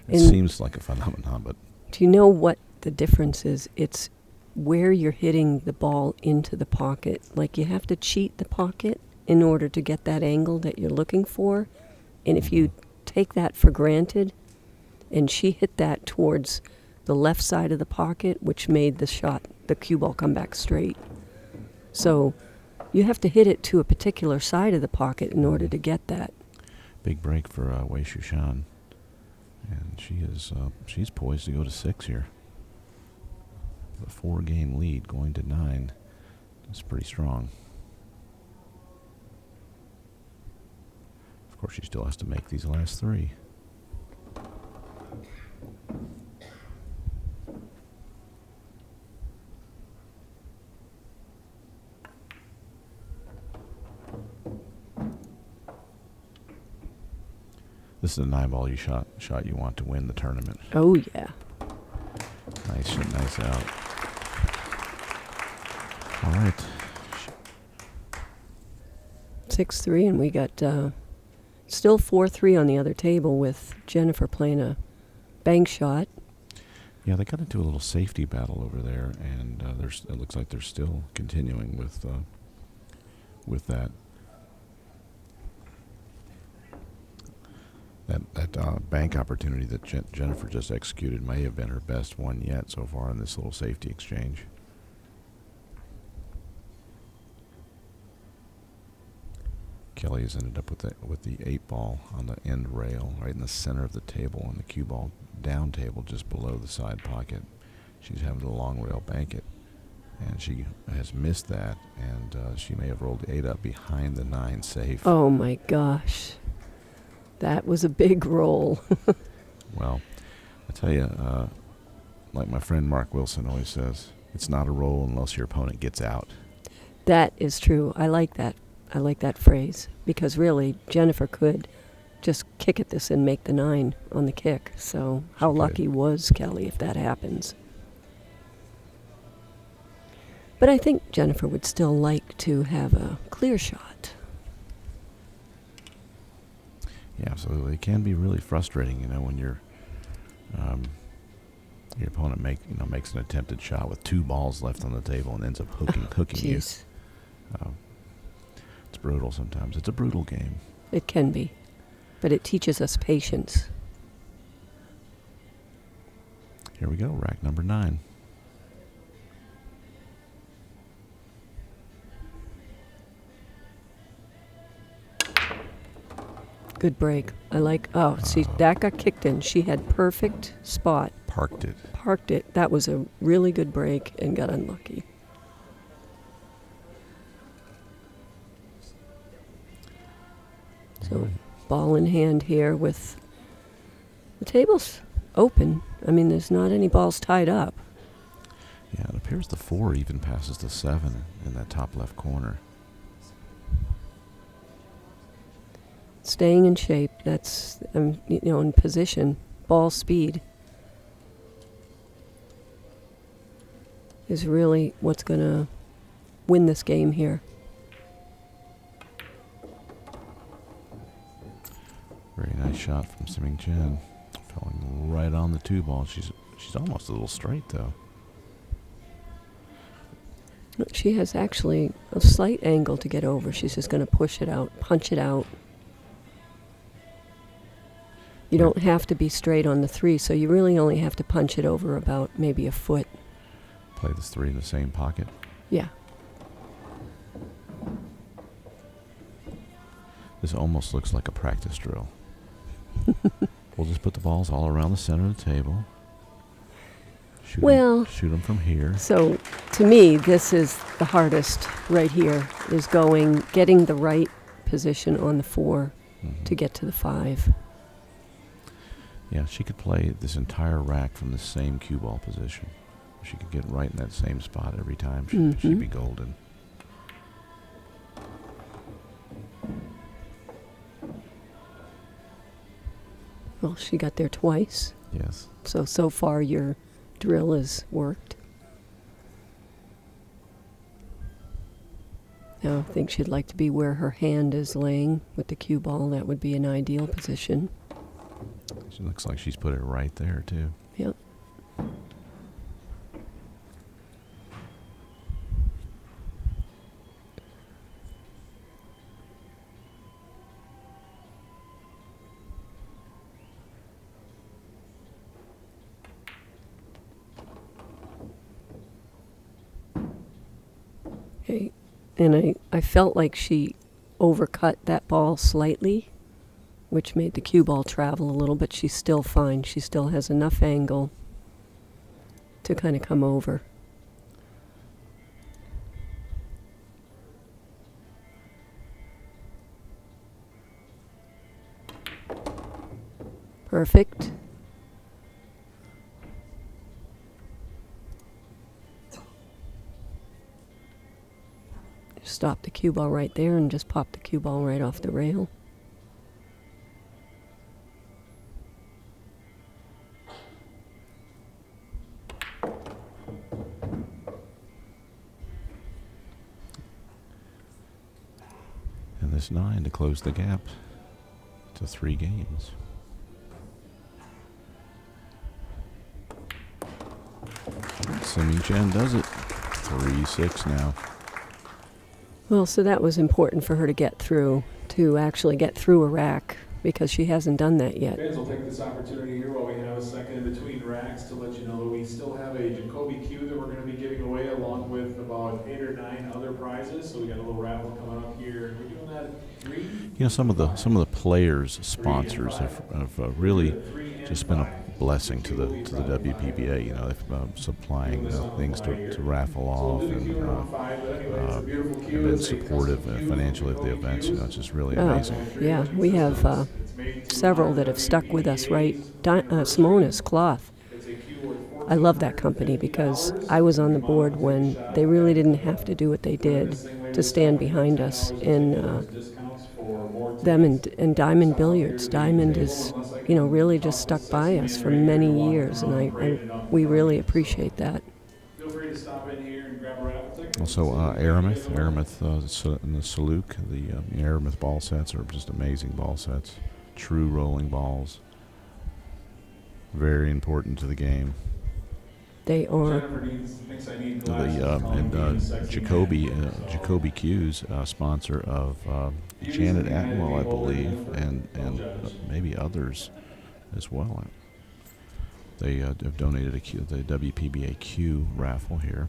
It seems like a phenomenon, but Do you know what the difference is? It's where you're hitting the ball into the pocket. Like, you have to cheat the pocket in order to get that angle that you're looking for. And if you take that for granted, and she hit that towards the left side of the pocket, which made the shot, the cue ball, come back straight. So you have to hit it to a particular side of the pocket in order to get that. big break for Wei Shushan. And she's poised to go to 6 here. A 4-game lead going to 9. That's pretty strong. Of course, she still has to make these last 3. This is a 9-ball shot you want to win the tournament. Oh, yeah. Nice out. All right. 6-3, and we got still 4-3 on the other table with Jennifer playing a bank shot. Yeah, they got into a little safety battle over there, and it looks like they're still continuing with that. That bank opportunity that Jennifer just executed may have been her best one yet so far in this little safety exchange. Kelly has ended up with the 8-ball on the end rail, right in the center of the table, on the cue ball down table just below the side pocket. She's having the long rail bank it, and she has missed that, and she may have rolled the 8 up behind the 9 safe. Oh my gosh. That was a big roll. Well, I tell you, like my friend Mark Wilson always says, it's not a roll unless your opponent gets out. That is true. I like that. I like that phrase, because really Jennifer could just kick at this and make the 9 on the kick. So how lucky was Kelly if that happens? But I think Jennifer would still like to have a clear shot. Yeah, absolutely. It can be really frustrating, when your opponent makes an attempted shot with 2 balls left on the table and ends up hooking you. It's brutal sometimes. It's a brutal game. It can be, but it teaches us patience. Here we go, rack number 9. Good break. I like, see, that got kicked in. She had perfect spot. Parked it. That was a really good break and got unlucky. So, ball in hand here with the tables open. I mean, there's not any balls tied up. Yeah, it appears the 4 even passes the 7 in that top left corner. Staying in shape, that's, in position, ball speed is really what's going to win this game here. Very nice shot from Tzu Chien. Falling right on the 2 ball. She's almost a little straight, though. She has actually a slight angle to get over. She's just going to push it out, punch it out. You don't have to be straight on the 3, so you really only have to punch it over about maybe a foot. Play this 3 in the same pocket. Yeah. This almost looks like a practice drill. We'll just put the balls all around the center of the table. Shoot them from here. So to me, this is the hardest right here, is getting the right position on the 4 to get to the 5. Yeah, she could play this entire rack from the same cue ball position. She could get right in that same spot every time. She'd be golden. Well, she got there twice. Yes. So far your drill has worked. Now I think she'd like to be where her hand is laying with the cue ball. That would be an ideal position. She looks like she's put it right there, too. Yep. Okay. And I felt like she overcut that ball slightly, which made the cue ball travel a little, but she's still fine. She still has enough angle to kind of come over. Perfect. Stop the cue ball right there and just pop the cue ball right off the rail. And this 9 to close the gap to 3 games. Tzu Chien does it. 3-6 now. Well, so that was important for her to get through, to actually get through a rack because she hasn't done that yet. Fans will take this opportunity here while we have a second in between racks to let you know that we still have a Jacoby Q that we're going to be giving away along with about 8 or 9 other prizes. So we got a little raffle coming up here. We're doing that at 3. You know, some of the players, sponsors have really just been a blessing to the WPBA. You know, they've supplying things to raffle off and have been supportive financially of the events. You know, it's just really amazing. Yeah, we have several that have stuck with us, right? Simona's Cloth. I love that company because I was on the board when they really didn't have to do what they did to stand behind us. And them and Diamond Billiards. Diamond is, you know, really just stuck by us for many years, and we really appreciate that. Feel free to stop in here and grab a raffle ticket. Also, Aramith and the Saluk, the Aramith ball sets are just amazing ball sets. True rolling balls. Very important to the game. They are. Jacoby Q's sponsor of Janet Atwell, I believe, and maybe others as well. They have donated the WPBA Q raffle here.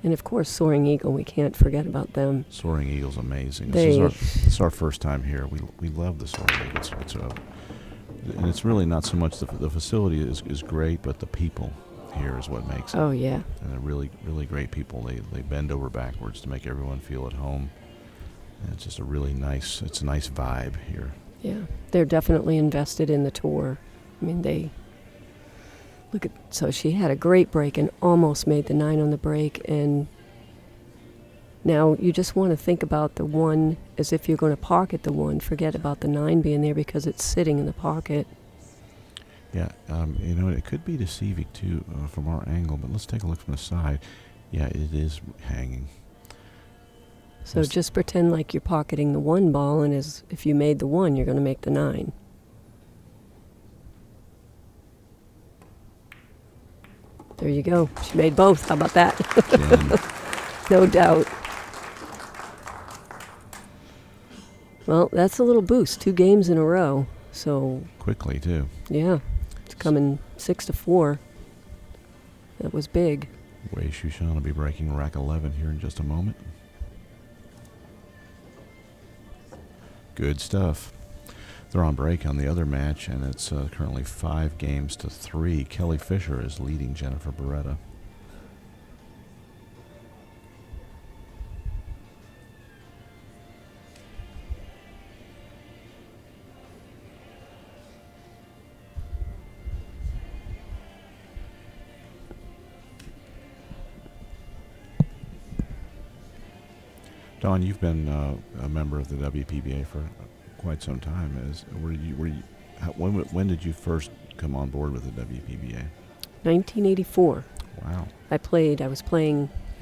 And of course, Soaring Eagle, we can't forget about them. Soaring Eagle's amazing. This is our first time here. We love the Soaring Eagle. And it's really not so much the facility is great, but the people here is what makes it. Oh, yeah. And they're really, really great people. They bend over backwards to make everyone feel at home. And it's just it's a nice vibe here. Yeah, they're definitely invested in the tour. I mean, so she had a great break and almost made the 9 on the break, and now you just want to think about the 1 as if you're going to pocket the 1. Forget about the 9 being there because it's sitting in the pocket. Yeah, you know, it could be deceiving too from our angle, but let's take a look from the side. Yeah, it is hanging. So just pretend like you're pocketing the 1 ball, and if you made the 1, you're going to make the 9. There you go. She made both. How about that? No doubt. Well, that's a little boost. 2 games in a row. So quickly too. Yeah, it's coming 6-4. That was big. Wei Shushan will be breaking rack 11 here in just a moment. Good stuff. They're on break on the other match, and it's currently 5-3. Kelly Fisher is leading Jennifer Beretta. Dawn, you've been a member of the WPBA for quite some time. When did you first come on board with the WPBA? 1984. Wow. I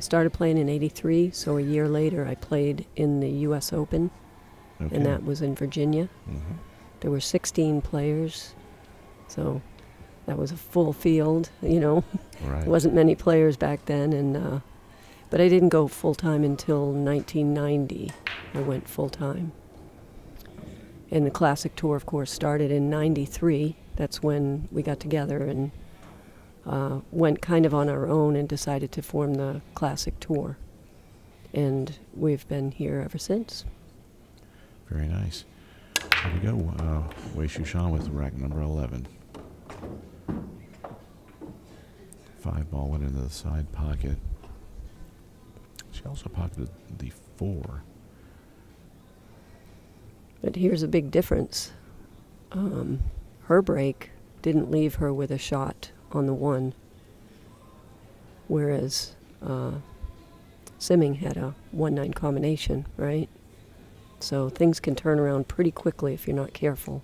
started playing in 83, so a year later I played in the U.S. Open, and that was in Virginia. Mm-hmm. There were 16 players, so that was a full field, you know. Right. There wasn't many players back then, but I didn't go full-time until 1990. I went full-time. And the Classic Tour, of course, started in 93. That's when we got together and went kind of on our own and decided to form the Classic Tour. And we've been here ever since. Very nice. Here we go. Wei Shushan with rack number 11. 5 ball went into the side pocket. She also pocketed the 4. But here's a big difference. Her break didn't leave her with a shot on the 1, whereas Simming had a 1-9 combination, right? So things can turn around pretty quickly if you're not careful.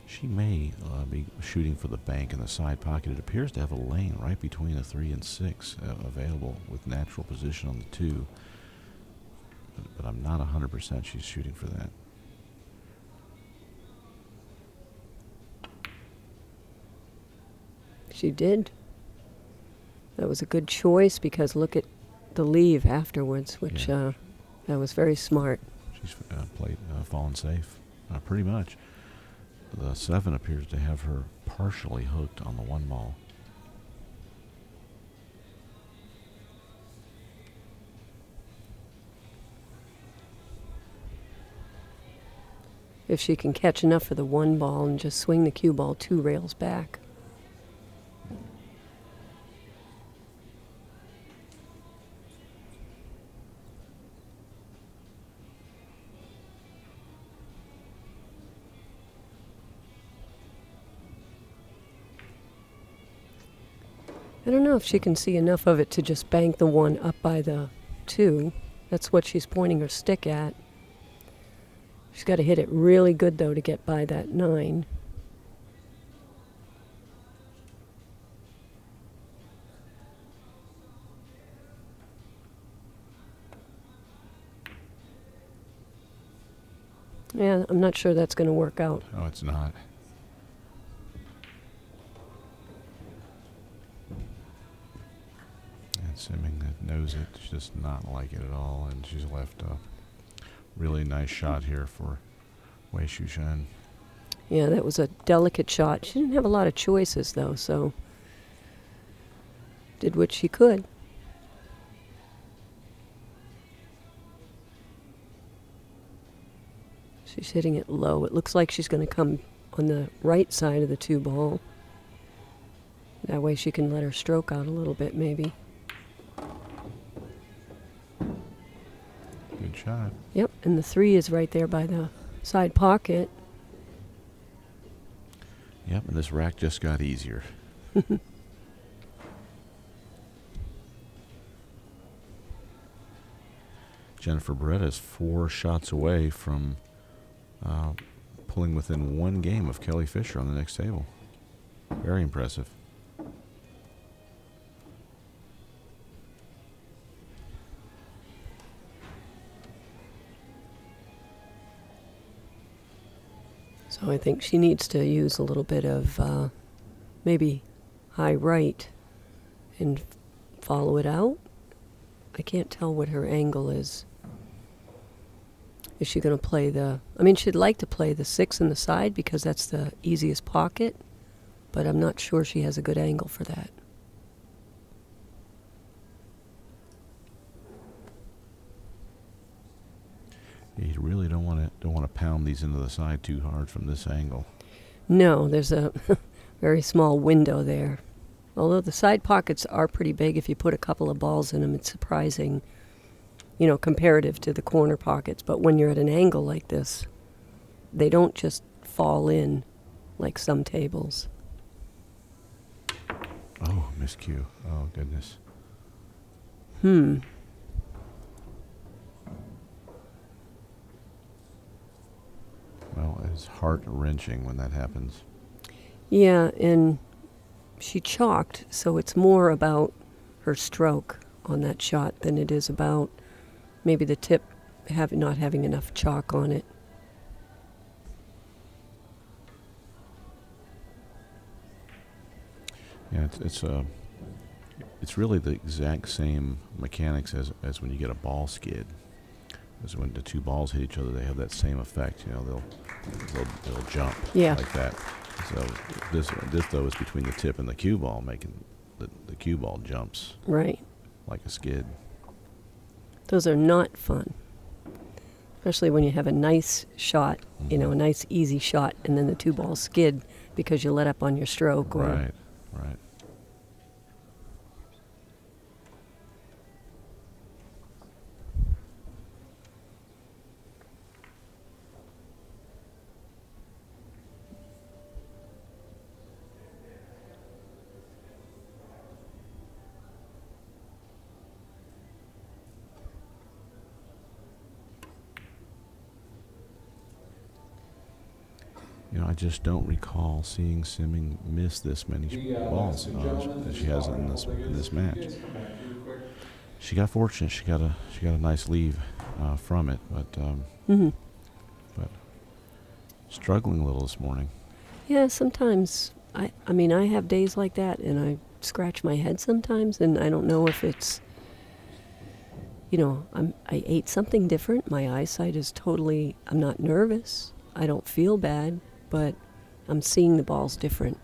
She may be shooting for the bank in the side pocket. It appears to have a lane right between a 3 and 6 available with natural position on the 2. But I'm not 100% she's shooting for that. She did. That was a good choice because look at the leave afterwards, which That was very smart. She's fallen safe, pretty much. The 7 appears to have her partially hooked on the 1 ball. If she can catch enough for the 1 ball and just swing the cue ball 2 rails back. I don't know if she can see enough of it to just bank the 1 up by the 2. That's what she's pointing her stick at. She's got to hit it really good, though, to get by that 9. Yeah, I'm not sure that's going to work out. Oh, it's not. And Simming knows it. She does not like it at all, and she's left a really nice shot here for Wei Chen. Yeah, that was a delicate shot. She didn't have a lot of choices, though, so did what she could. She's hitting it low. It looks like she's going to come on the right side of the 2 ball. That way she can let her stroke out a little bit, maybe. Good shot. Yep, and the 3 is right there by the side pocket. Yep, and this rack just got easier. Jennifer Beretta is 4 shots away from pulling within 1 game of Kelly Fisher on the next table. Very impressive. So I think she needs to use a little bit of maybe high right and follow it out. I can't tell what her angle is. Is she going to play the... I mean, she'd like to play the 6 in the side because that's the easiest pocket, but I'm not sure she has a good angle for that. You really don't want to pound these into the side too hard from this angle. No, there's a very small window there. Although the side pockets are pretty big, if you put a couple of balls in them, it's surprising, you know, comparative to the corner pockets. But when you're at an angle like this, they don't just fall in like some tables. Oh, miscue. Oh, goodness. Well, it's heart-wrenching when that happens. Yeah, and she chalked, so it's more about her stroke on that shot than it is about maybe the tip not having enough chalk on it. Yeah, it's really the exact same mechanics as when you get a ball skid. As when the 2 balls hit each other, they have that same effect. You know, they'll jump like that. So this though is between the tip and the cue ball, making the cue ball jumps Right. like a skid. Those are not fun. Especially when you have a nice shot, you know, a nice easy shot, and then the 2 balls skid because you let up on your stroke. Right. You know, I just don't recall seeing Simming miss this many balls as she has in this match. She got fortunate. She got a nice leave from it, but struggling a little this morning. Yeah, sometimes. I mean, I have days like that, and I scratch my head sometimes, and I don't know if it's, I ate something different. My eyesight is totally, I'm not nervous. I don't feel bad, but I'm seeing the balls different.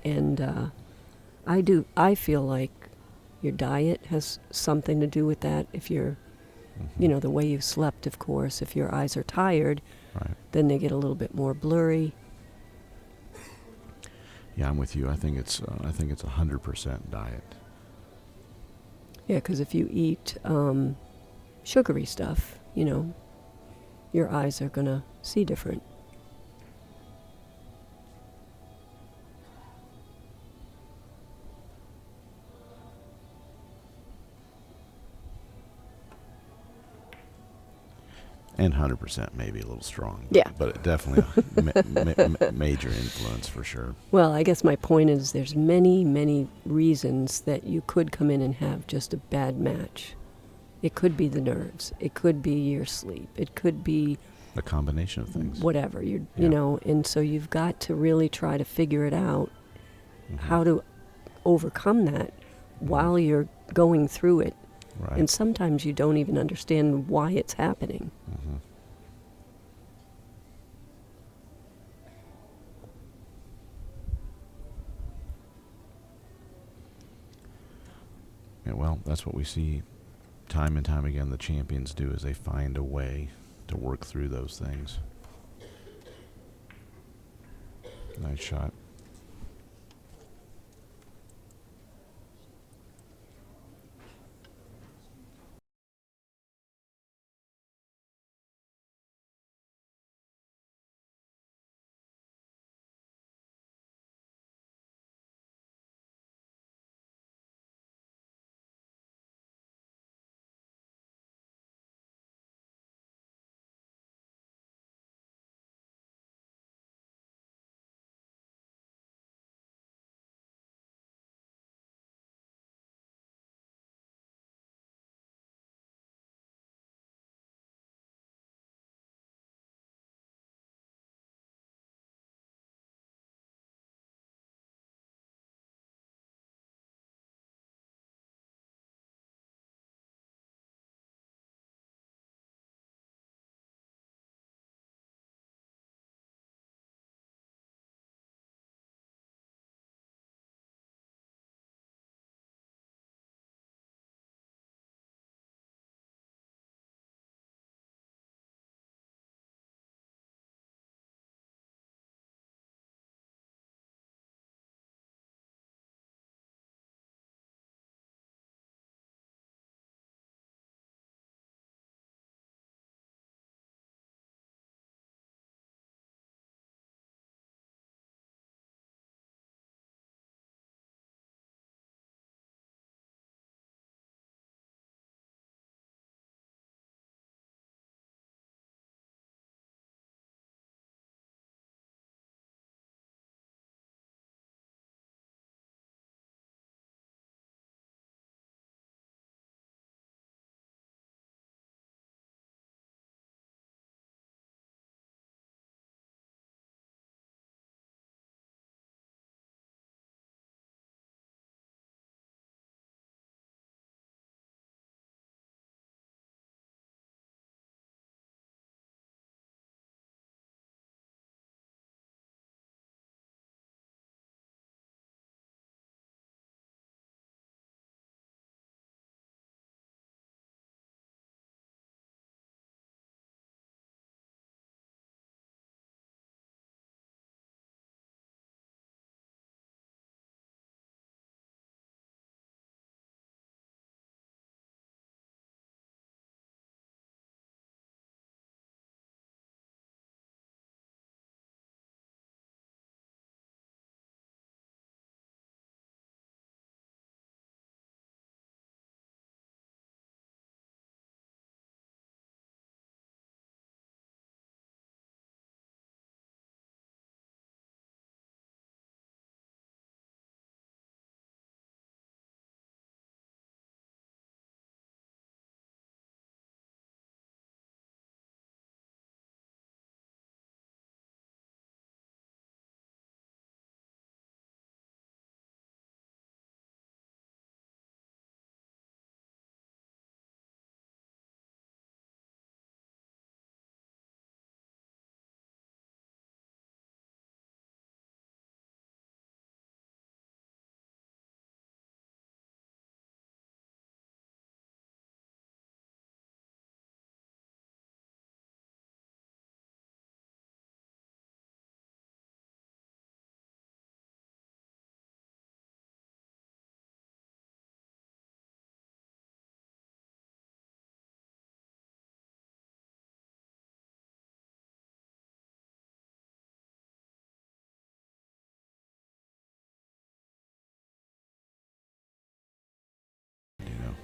And I feel like your diet has something to do with that. If you're, the way you slept, of course, if your eyes are tired, Right. then they get a little bit more blurry. Yeah, I'm with you. I think it's 100% diet. Yeah, because if you eat sugary stuff, your eyes are going to see different. And 100% maybe a little strong. Yeah. But it definitely a major influence for sure. Well, I guess my point is there's many, many reasons that you could come in and have just a bad match. It could be the nerves. It could be your sleep. It could be A combination of things. whatever. And so you've got to really try to figure it out, how to overcome that while you're going through it. Right. And sometimes you don't even understand why it's happening. Mm-hmm. Yeah, well, that's what we see time and time again the champions do, is they find a way to work through those things. Nice shot.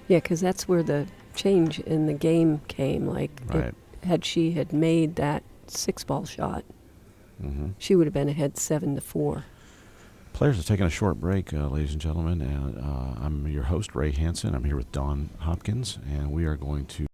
Yeah, because that's where the change in the game came. Like, Right. had she had made that 6-ball shot, Mm-hmm. she would have been ahead 7-4. Players are taking a short break, ladies and gentlemen, and I'm your host, Ray Hansen. I'm here with Dawn Hopkins, and we are going to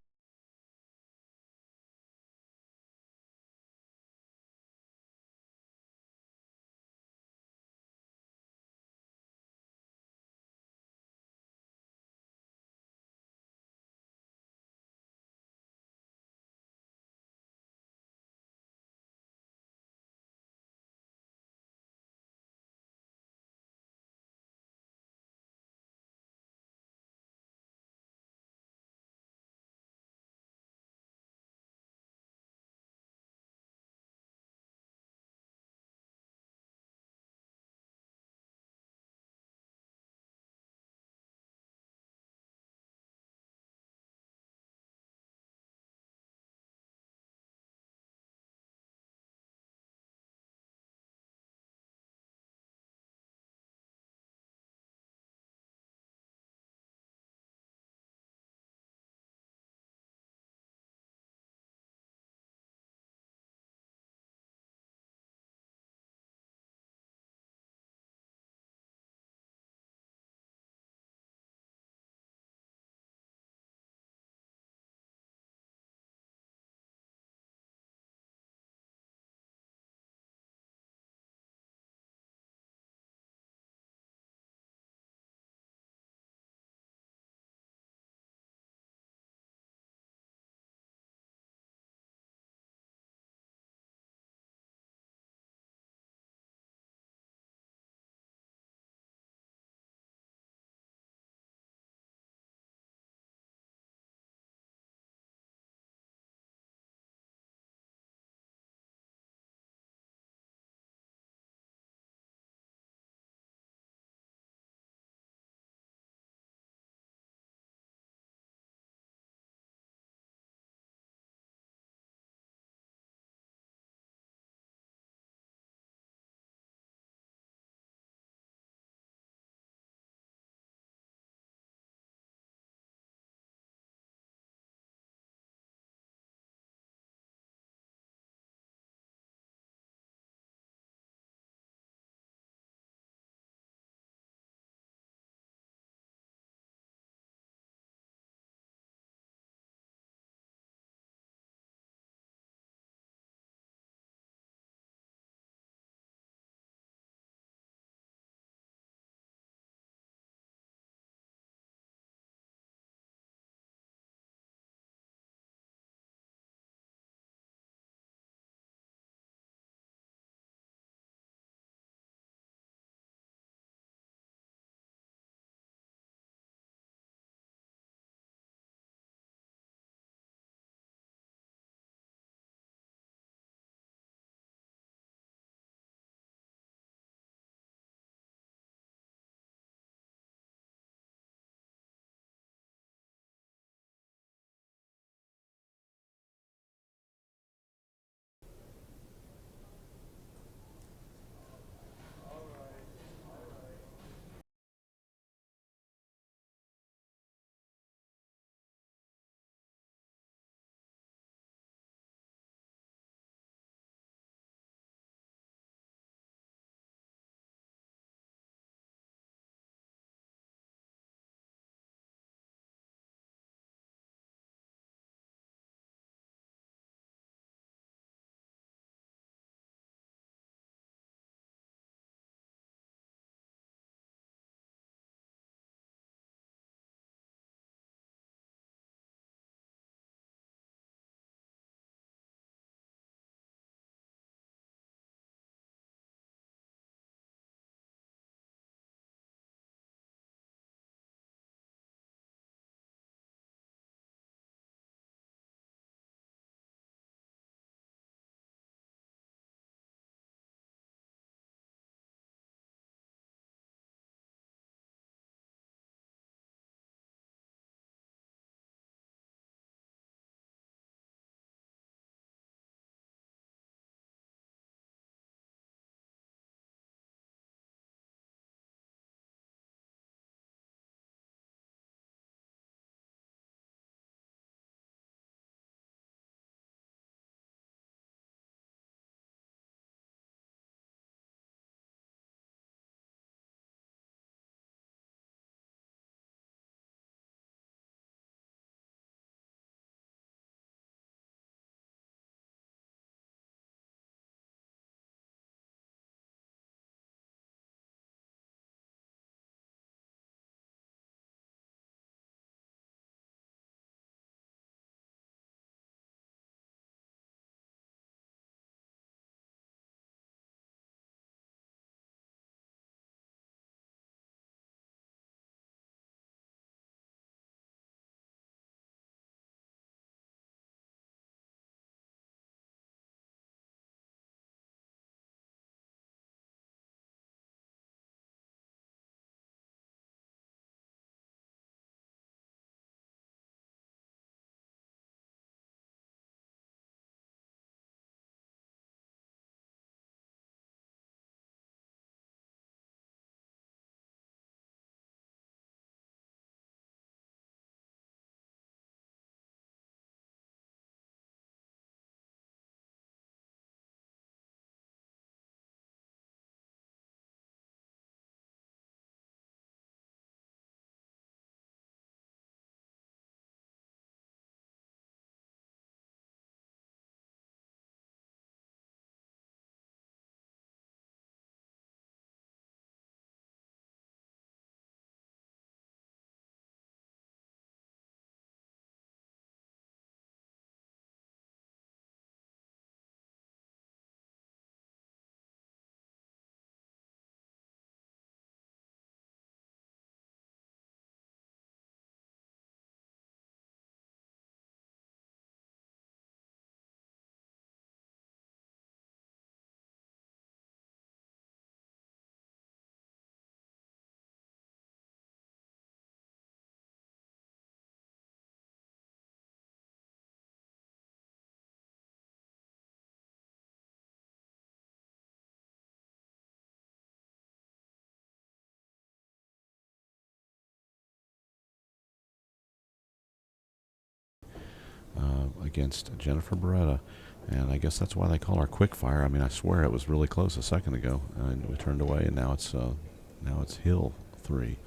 against Jennifer Beretta. And I guess that's why they call her quick fire. I mean, I swear it was really close a second ago, and we turned away, and now it's Hill 3.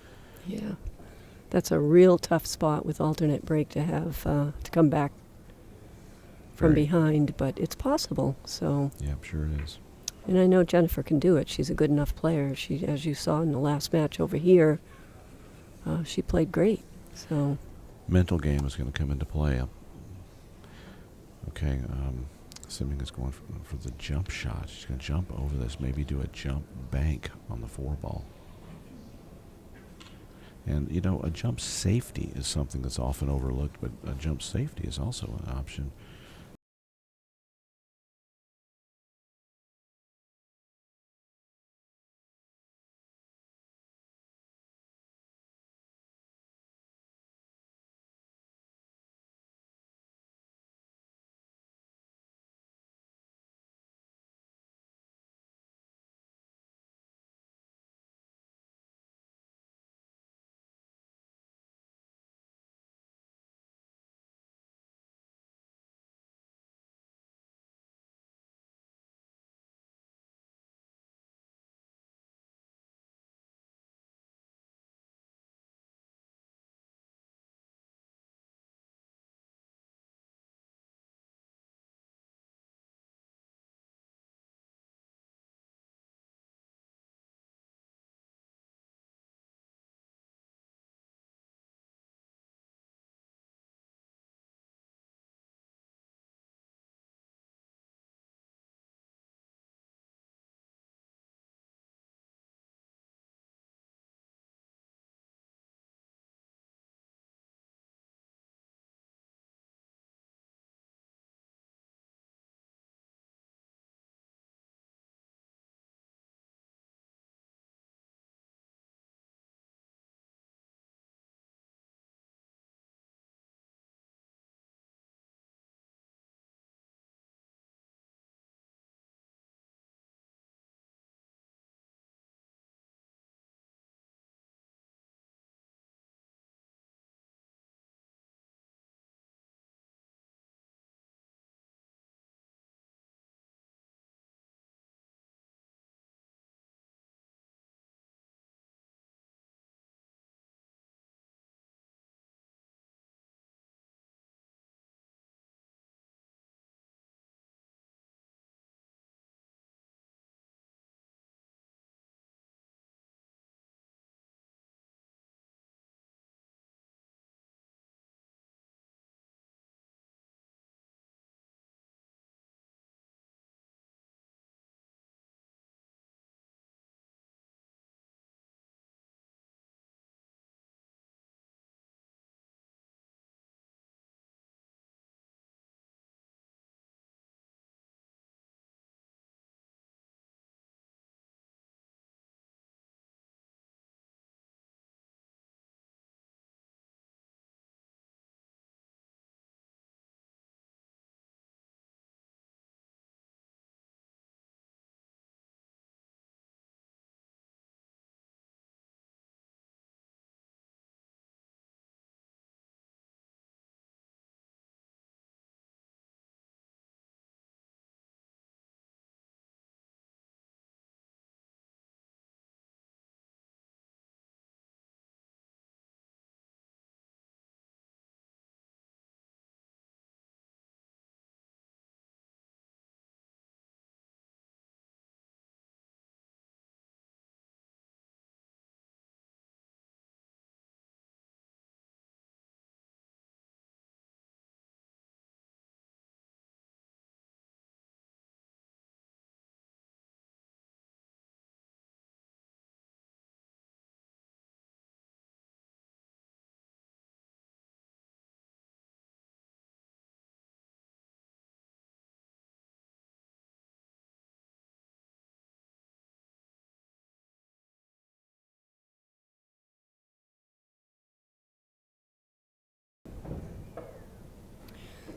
Yeah. That's a real tough spot with alternate break to have to come back from Very. behind, but it's possible. So, Yeah, I'm sure it is. and I know Jennifer can do it. She's a good enough player. She, as you saw in the last match over here, she played great. So, Mental game is going to come into play. Okay, Simming is going for the jump shot. She's going to jump over this, maybe do a jump bank on the 4-ball. And, you know, a jump safety is something that's often overlooked, but a jump safety is also an option.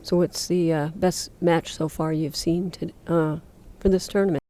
so what's the best match so far you've seen for this tournament?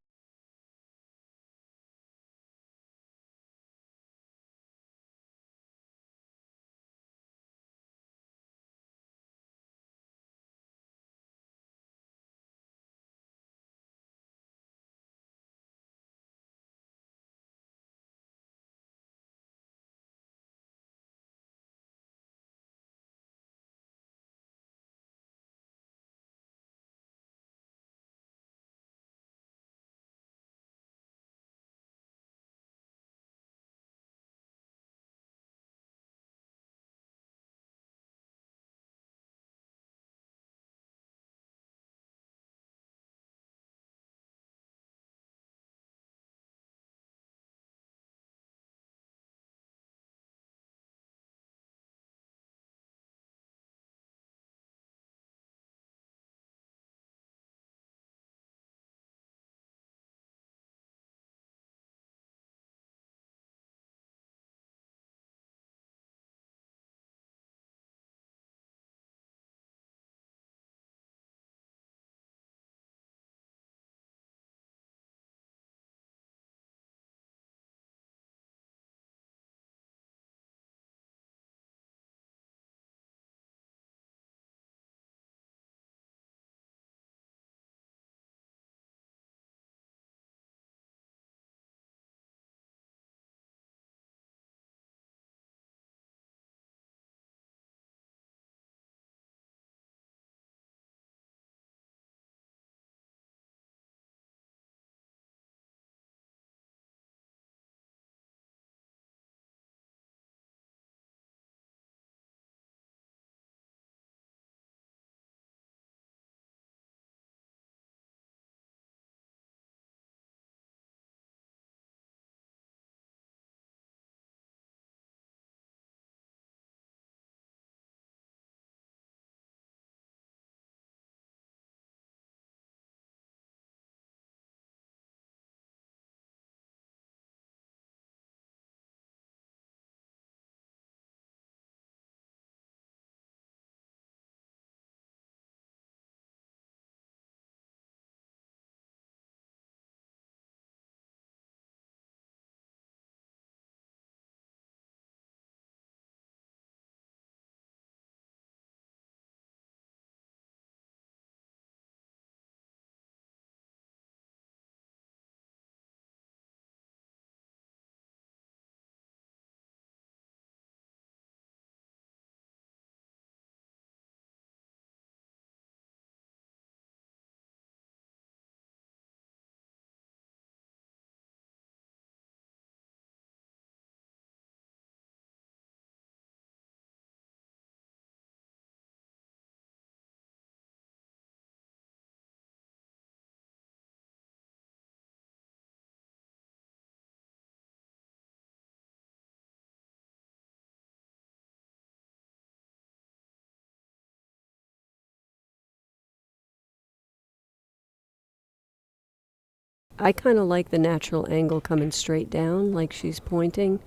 I kind of like the natural angle coming straight down, like she's pointing.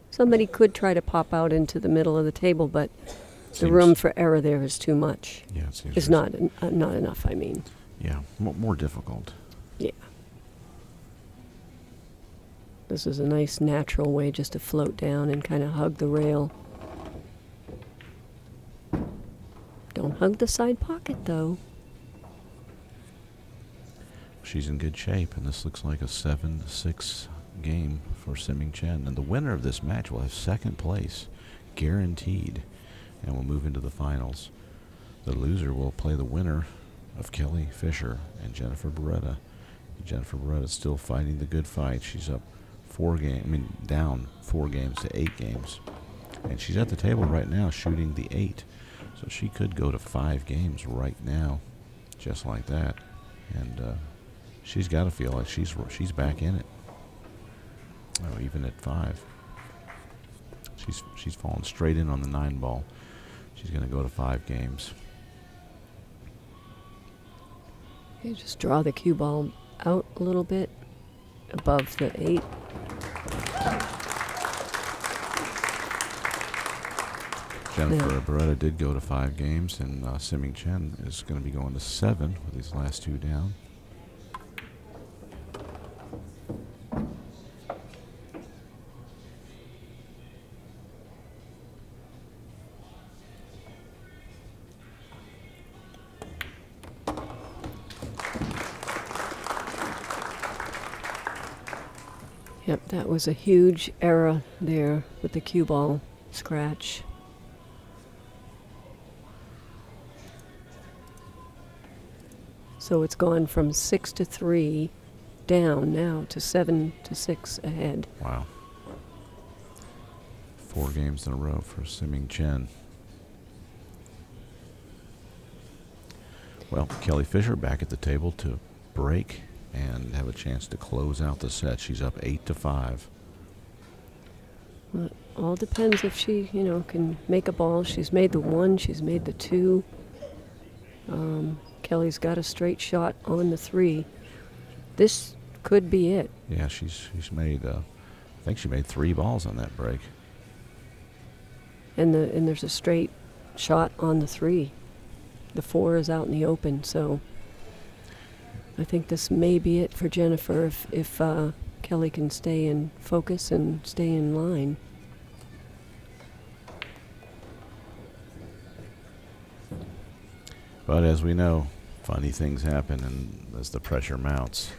Somebody could try to pop out into the middle of the table, but the room for error there is too much. Yeah, it seems It's not enough, I mean. Yeah, more difficult. Yeah. This is a nice natural way just to float down and kind of hug the rail. Don't hug the side pocket, though. She's in good shape, and this looks like a 7-6 game for Tzu Chien. And the winner of this match will have second place, guaranteed, and will move into the finals. The loser will play the winner of Kelly Fisher and Jennifer Beretta. Jennifer Beretta's still fighting the good fight. She's up down 4 games to 8 games. And she's at the table right now shooting the 8. So she could go to 5 games right now, just like that. And she's got to feel like she's back in it. Oh, even at 5. She's fallen straight in on the 9 ball. She's going to go to 5 games. You just draw the cue ball out a little bit above the 8. Jennifer Beretta did go to 5 games, and Tzu Chien is going to be going to 7 with these last 2 down. Yep, that was a huge error there with the cue ball scratch. So it's gone from 6-3 down now to 7-6 ahead. Wow. 4 games in a row for Tzu Chien. Well, Kelly Fisher back at the table to break and have a chance to close out the set. She's up 8-5. Well, it all depends if she, can make a ball. She's made the 1, she's made the 2. Kelly's got a straight shot on the 3. This could be it. Yeah, she's made. I think she made 3 balls on that break. And there's a straight shot on the 3. The 4 is out in the open, so I think this may be it for Jennifer if Kelly can stay in focus and stay in line. But as we know, funny things happen, and as the pressure mounts.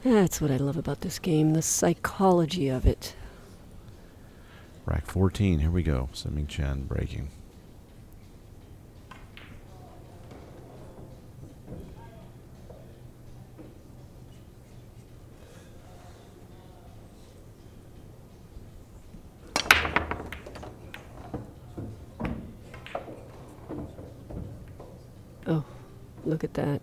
That's what I love about this game, the psychology of it. Rack 14, here we go. Tzu Chien breaking. Oh, look at that.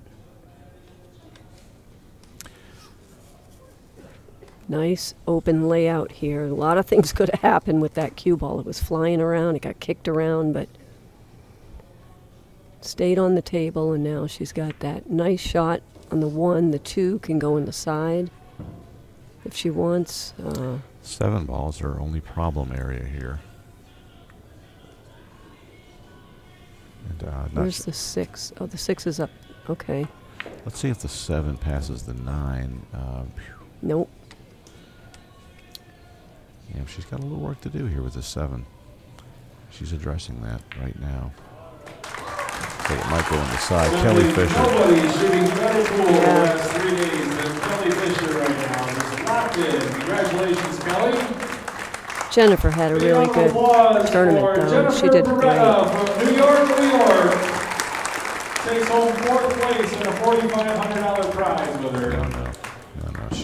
Nice open layout here. A lot of things could have happened with that cue ball. It was flying around, it got kicked around, but stayed on the table, and now she's got that nice shot on the 1. The 2 can go in the side if she wants. 7 balls are her only problem area here. And, where's the 6? Oh, the 6 is up. Okay. Let's see if the 7 passes the 9. Nope. Yeah, she's got a little work to do here with the 7. She's addressing that right now. So it might go on the side. Kelly Fisher. Nobody's shooting better pool the last 3 days than Kelly Fisher right now. Just locked in. Congratulations, Kelly. Jennifer had a really good tournament, though. She did great. From New York, New York, takes home 4th place and a $4,500 prize with her. No.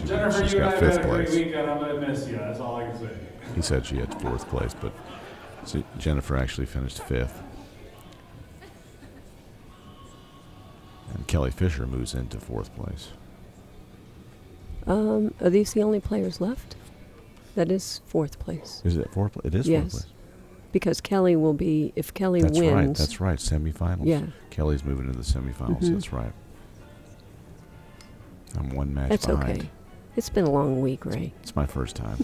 Jennifer, she's you and got I have 5th had a great place. weekend. I'm going to miss you. That's all I can say. He said she had 4th place, but Jennifer actually finished 5th. And Kelly Fisher moves into 4th place. Are these the only players left? That is 4th place. Is it 4th place? It is 4th Yes. place. Because Kelly will be, if Kelly That's wins. right. That's right. Semifinals. Yeah. Kelly's moving to the semifinals. Mhm. That's right. I'm 1 match That's behind. okay. It's been a long week, Ray. It's my first time.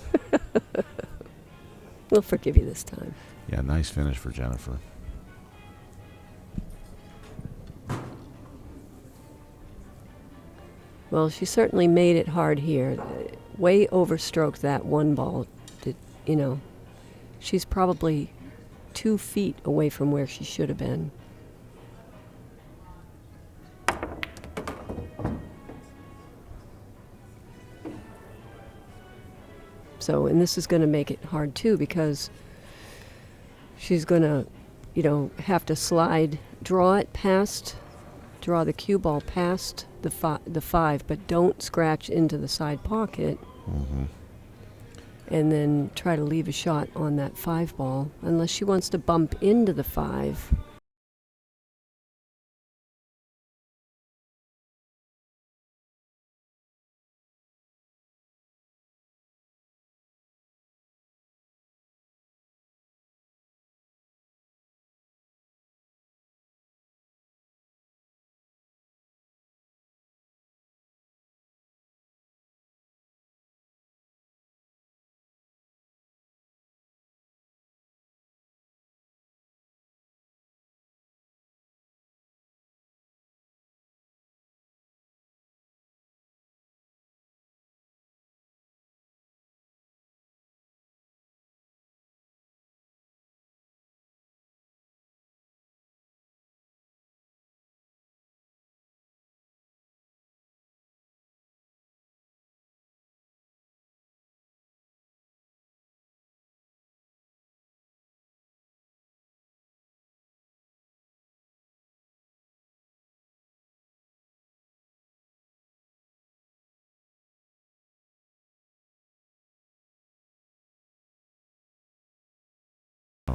We'll forgive you this time. Yeah, nice finish for Jennifer. Well, she certainly made it hard here. Way overstroked that one ball. She's probably 2 feet away from where she should have been. So, and this is going to make it hard too, because she's going to, have to draw the cue ball past the 5, but don't scratch into the side pocket. Mm-hmm. And then try to leave a shot on that 5 ball, unless she wants to bump into the 5.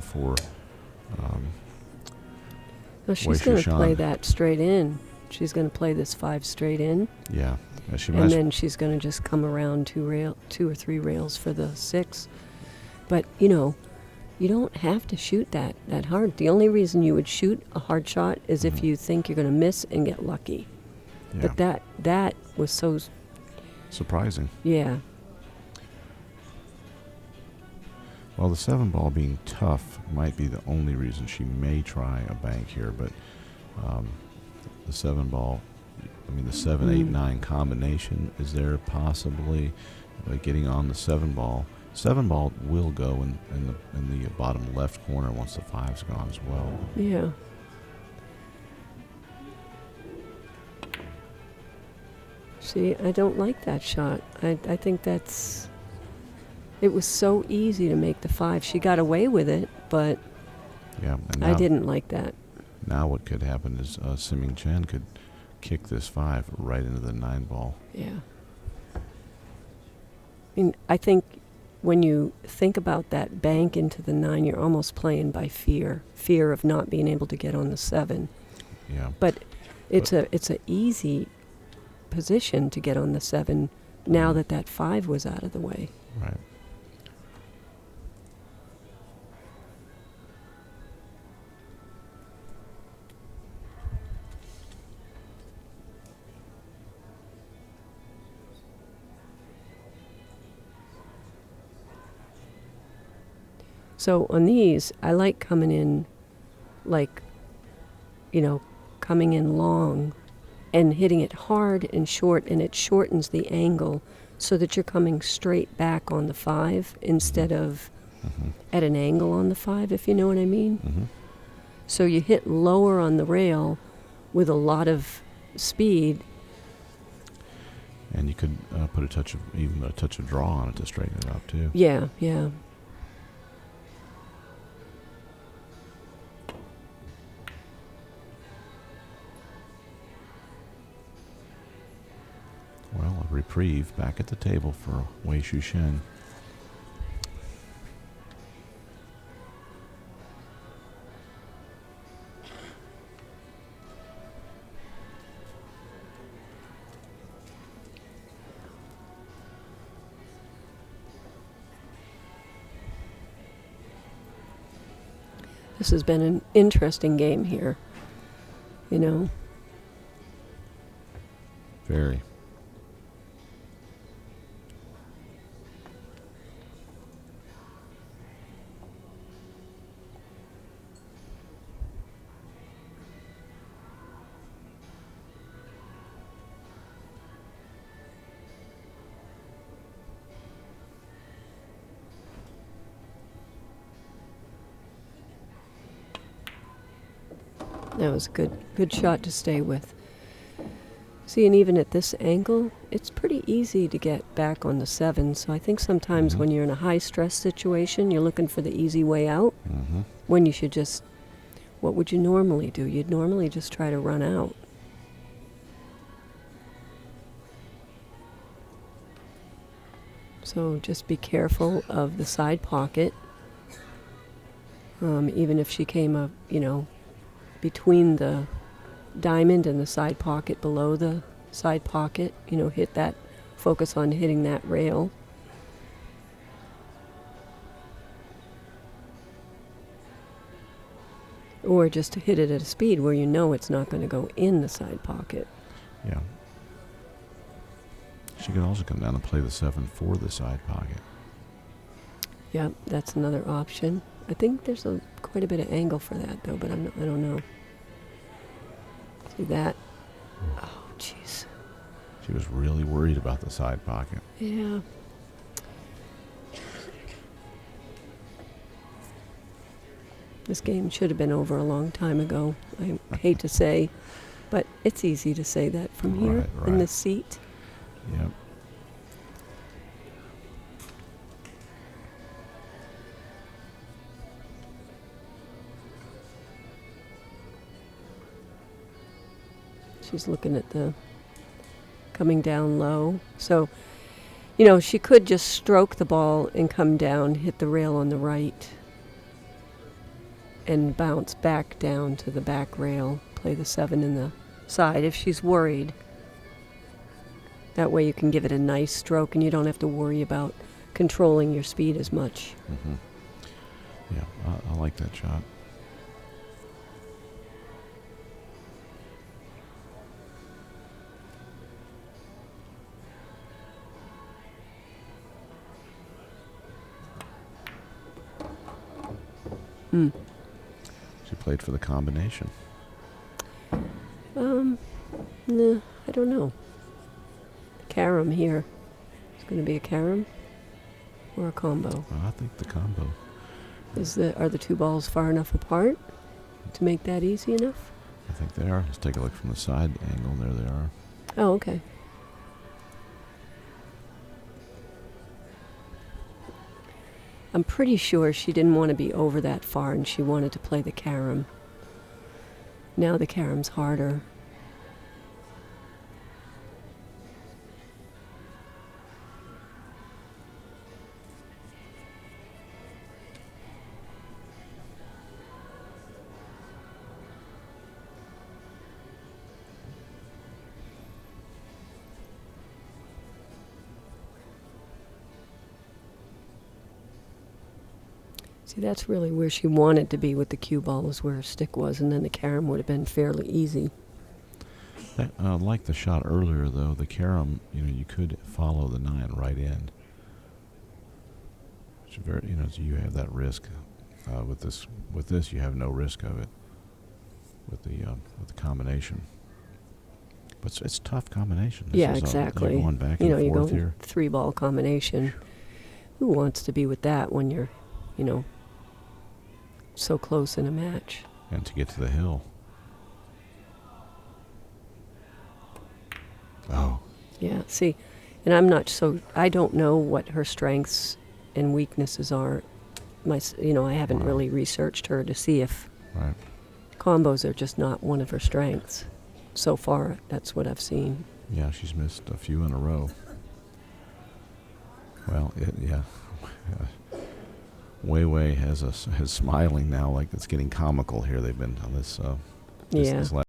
For No, she's Wei going to Shushan. play that straight in. She's going to play this 5 straight in, yeah, she and might. then she's going to just come around 2 or 3 rails for the 6. But you don't have to shoot that hard. The only reason you would shoot a hard shot is if you think you're going to miss and get lucky. Yeah. But that was so, Surprising. yeah. Well, the 7 ball being tough might be the only reason she may try a bank here, but the 7 ball, the 7, 8, 9 combination, is there possibly getting on the 7 ball? 7 ball will go in the bottom left corner once the 5's gone as well. Yeah. See, I don't like that shot. I think it was so easy to make the 5. She got away with it, but Yeah, and now, I didn't like that. Now what could happen is Chen could kick this 5 right into the 9 ball. Yeah. I think when you think about that bank into the 9, you're almost playing by fear of not being able to get on the 7. Yeah. But it's a easy position to get on the 7 now that 5 was out of the way. Right. So on these, I like coming in, coming in long and hitting it hard and short, and it shortens the angle so that you're coming straight back on the 5 instead of at an angle on the 5, if you know what I mean. Mm-hmm. So you hit lower on the rail with a lot of speed. And you could put a touch of draw on it to straighten it up too. Yeah, yeah. Well, a reprieve back at the table for Wei Shushan. This has been an interesting game here, Very. That was a good shot to stay with. See, and even at this angle, it's pretty easy to get back on the 7. So I think sometimes when you're in a high-stress situation, you're looking for the easy way out, when you should just, what would you normally do? You'd normally just try to run out. So just be careful of the side pocket. Even if she came up, between the diamond and the side pocket, below the side pocket, hit that, focus on hitting that rail. Or just to hit it at a speed where you know it's not going to go in the side pocket. Yeah. She could also come down and play the 7 for the side pocket. Yeah, that's another option. I think there's quite a bit of angle for that, though, but I don't know. See that? Oh, jeez. She was really worried about the side pocket. Yeah. This game should have been over a long time ago. I hate to say, but it's easy to say that from here in this seat. Yep. She's looking at the coming down low. So, she could just stroke the ball and come down, hit the rail on the right, and bounce back down to the back rail, play the 7 in the side if she's worried. That way you can give it a nice stroke and you don't have to worry about controlling your speed as much. Yeah, I like that shot. She played for the combination. No, I don't know. Carom here. It's going to be a carom or a combo. Well, I think the combo. Are the two balls far enough apart to make that easy enough? I think they are. Let's take a look from the side angle. There they are. Oh, okay. I'm pretty sure she didn't want to be over that far and she wanted to play the carom. Now the carom's harder. See, that's really where she wanted to be with the cue ball, was where her stick was, and then the carom would have been fairly easy. Like the shot earlier, though, the carom, you could follow the 9 right in. It's very, so you have that risk. With this, you have no risk of it. With the combination, but it's a tough combination. Yeah, exactly. You're going back and forth here. 3-ball combination. Who wants to be with that when you're, so close in a match? And to get to the hill. Oh. Yeah, see, and I don't know what her strengths and weaknesses are. I haven't really researched her to see if combos are just not one of her strengths. So far, that's what I've seen. Yeah, she's missed a few in a row. Well, yeah. Wei has smiling now, like it's getting comical here. They've been on this last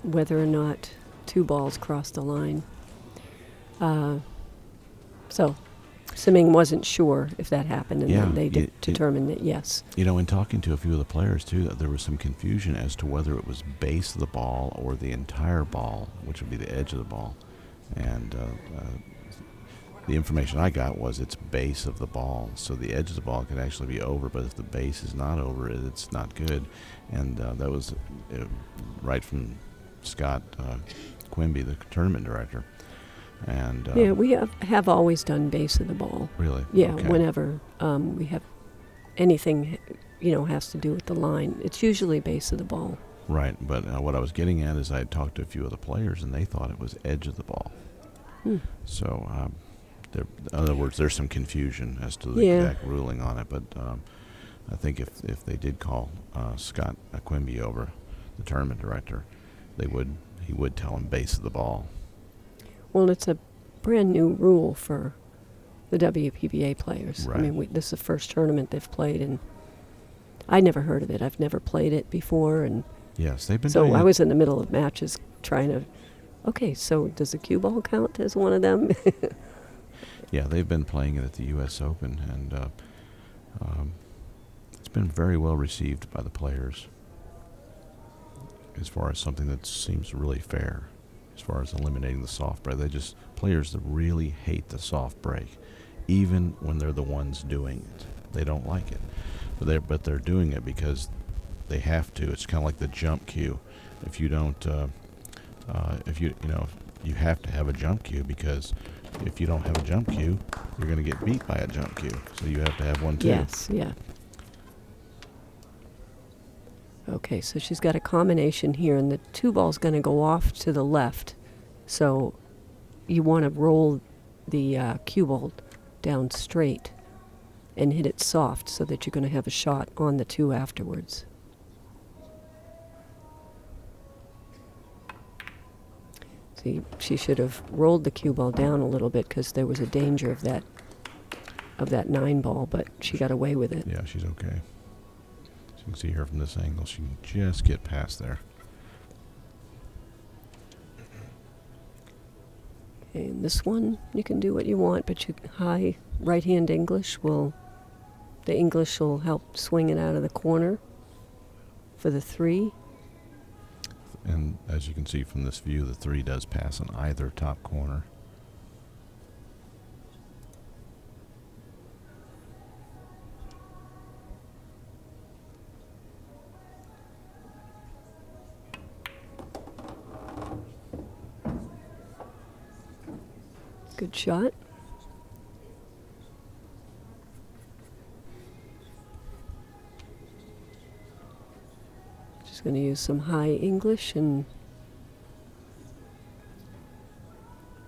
whether or not 2 balls crossed the line. So Simming wasn't sure if that happened, and Yeah, then they determined that yes. You know, in talking to a few of the players, too, there was some confusion as to whether it was base of the ball or the entire ball, which would be the edge of the ball. And the information I got was it's base of the ball. So the edge of the ball could actually be over, but if the base is not over, it's not good. And that was right from Scott Quimby, the tournament director. And Yeah, we have always done base of the ball. Really? Yeah, Okay. whenever we have anything, has to do with the line, it's usually base of the ball. Right, but what I was getting at is I had talked to a few of the players, and they thought it was edge of the ball. So, in other words, there's some confusion as to the exact ruling on it. But I think if they did call Scott Quimby over, the tournament director, he would tell him base of the ball. Well, it's a brand new rule for the WPBA players. Right. I mean, this is the first tournament they've played, and I never heard of it. I've never played it before, and Yes, they've been so doing I it. was in the middle of matches trying to. Okay, so does the cue ball count as one of them? Yeah, they've been playing it at the U.S. Open, and it's been very well received by the players as far as something that seems really fair, as far as eliminating the soft break. Players that really hate the soft break, even when they're the ones doing it. They don't like it, but they're doing it because they have to. It's kind of like the jump cue. If you don't, you have to have a jump cue, because if you don't have a jump cue, you're going to get beat by a jump cue. So you have to have one too. Yes, yeah. Okay, so she's got a combination here, and the 2 ball's going to go off to the left. So you want to roll the cue ball down straight and hit it soft so that you're going to have a shot on the 2 afterwards. See, she should have rolled the cue ball down a little bit, because there was a danger of that 9 ball, but she got away with it. Yeah, she's okay. So you can see her from this angle. She can just get past there. Okay, and this one, you can do what you want, but high right-hand English will help swing it out of the corner for the 3. And as you can see from this view, the 3 does pass on either top corner. Good shot. Just going to use some high English and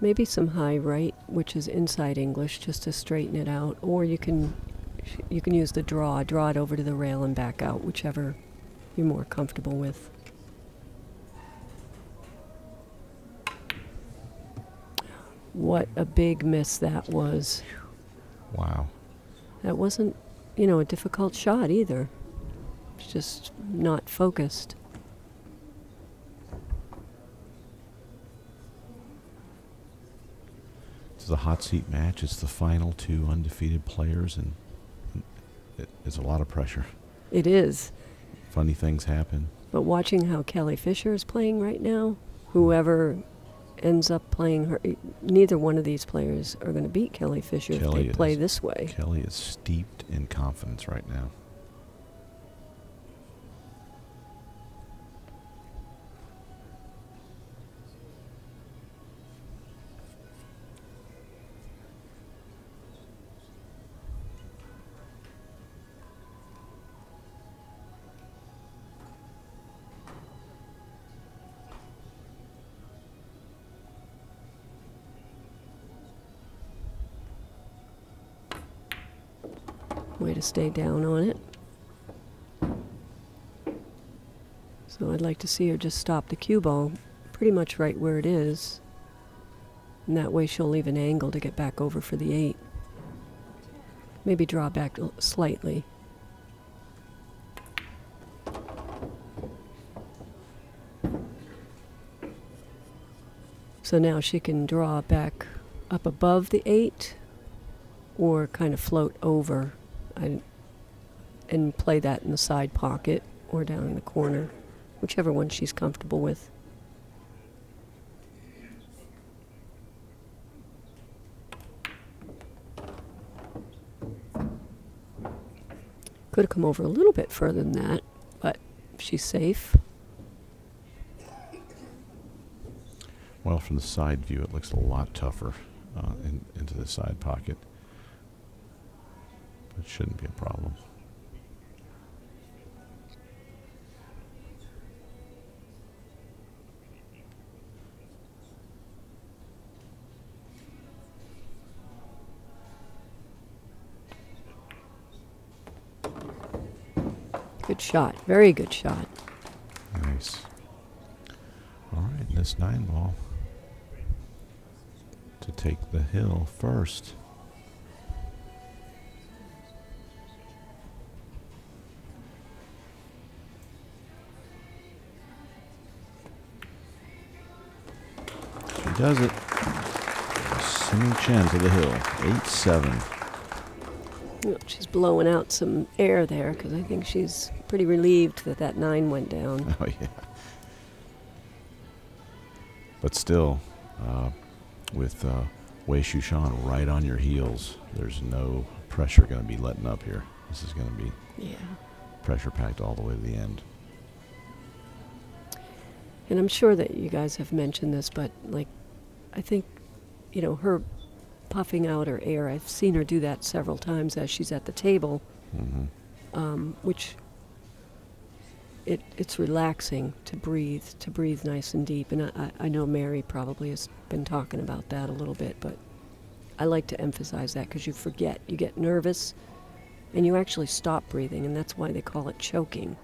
maybe some high right, which is inside English, just to straighten it out. Or you can use the draw it over to the rail and back out, whichever you're more comfortable with. What a big miss that was. Wow. That wasn't, a difficult shot either. It's just not focused. It's the hot seat match. It's the final 2 undefeated players, and it's a lot of pressure. It is. Funny things happen. But watching how Kelly Fisher is playing right now, whoever ends up playing her, neither one of these players are going to beat Kelly Fisher if they play this way. Kelly is steeped in confidence right now. Way to stay down on it. So I'd like to see her just stop the cue ball pretty much right where it is. And that way she'll leave an angle to get back over for the 8. Maybe draw back slightly. So now she can draw back up above the 8 or kind of float over and play that in the side pocket or down in the corner, whichever one she's comfortable with. Could have come over a little bit further than that, but she's safe. Well, from the side view, it looks a lot tougher into the side pocket. But it shouldn't be a problem. Good shot. Very good shot. Nice. All right, this 9 ball to take the hill first. She does it. Sending Chen to the hill. 8-7. She's blowing out some air there because I think she's pretty relieved that that 9 went down. Oh, yeah. But still, with Wei Shushan right on your heels, there's no pressure going to be letting up here. This is going to be pressure packed all the way to the end. And I'm sure that you guys have mentioned this, but like, I think, her puffing out her air, I've seen her do that several times as she's at the table, which it's relaxing to breathe nice and deep. And I know Mary probably has been talking about that a little bit, but I like to emphasize that because you forget, you get nervous, and you actually stop breathing, and that's why they call it choking.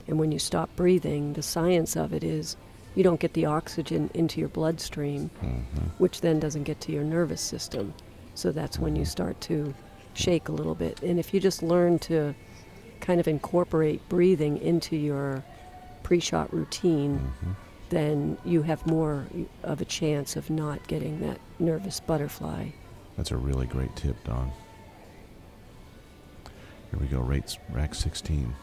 And when you stop breathing, the science of it is you don't get the oxygen into your bloodstream, which then doesn't get to your nervous system. So that's when you start to shake a little bit. And if you just learn to kind of incorporate breathing into your pre-shot routine, then you have more of a chance of not getting that nervous butterfly. That's a really great tip, Don. Here we go, rack 16.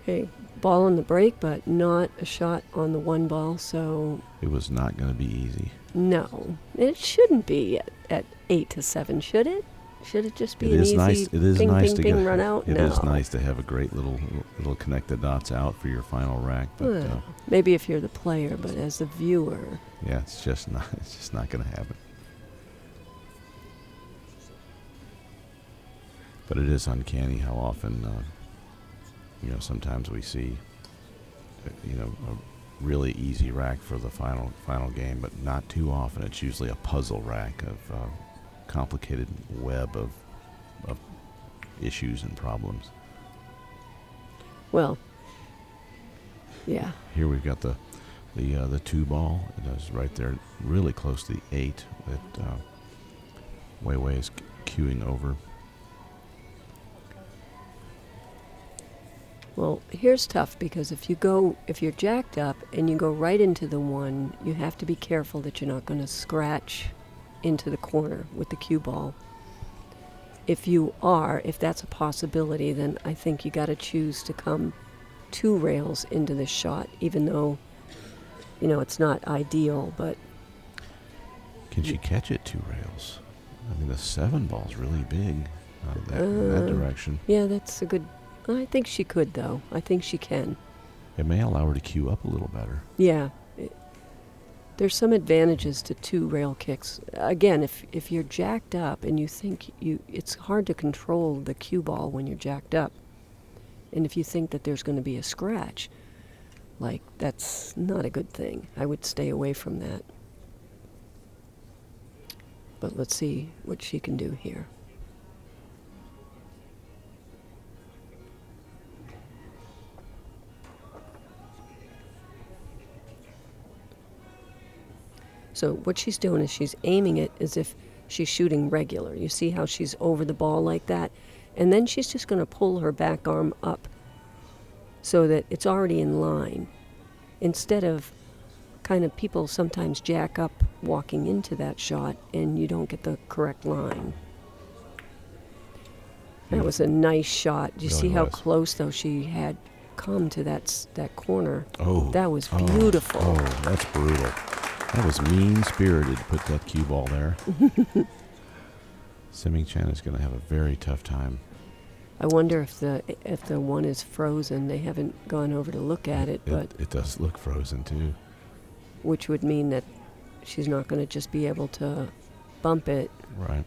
Okay, ball on the break, but not a shot on the 1 ball, so... It was not going to be easy. No, it shouldn't be at 8-7, should it? Should it just be an easy ping, run out? It No. is nice to have a great little connect the dots out for your final rack, but Well, maybe if you're the player, but as the viewer... yeah, it's just not going to happen. But it is uncanny how often, sometimes we see, a really easy rack for the final game, but not too often. It's usually a puzzle rack of complicated web of issues and problems. Well, yeah. Here we've got the 2 ball. It is right there, really close to the 8 that Wei is queuing over. Well, here's tough because if you're jacked up and you go right into the 1, you have to be careful that you're not going to scratch into the corner with the cue ball. If that's a possibility, then I think you got to choose to come 2 rails into this shot, even though, it's not ideal, but... Can she catch it 2 rails? I mean, the 7 ball's really big in that direction. Yeah, that's a good... I think she could, though. I think she can. It may allow her to cue up a little better. Yeah. There's some advantages to 2 rail kicks. Again, if you're jacked up and you think it's hard to control the cue ball when you're jacked up. And if you think that there's going to be a scratch, that's not a good thing. I would stay away from that. But let's see what she can do here. So what she's doing is she's aiming it as if she's shooting regular. You see how she's over the ball like that? And then she's just going to pull her back arm up so that it's already in line. Instead of kind of people sometimes jack up walking into that shot and you don't get the correct line. That was a nice shot. Do you Really see how was. close, though, she had come to that corner? Oh. That was beautiful. Oh, that's brutal. That was mean-spirited to put that cue ball there. Tzu Chien is going to have a very tough time. I wonder if the one is frozen. They haven't gone over to look at it, but It does look frozen, too. which would mean that she's not going to just be able to bump it. Right.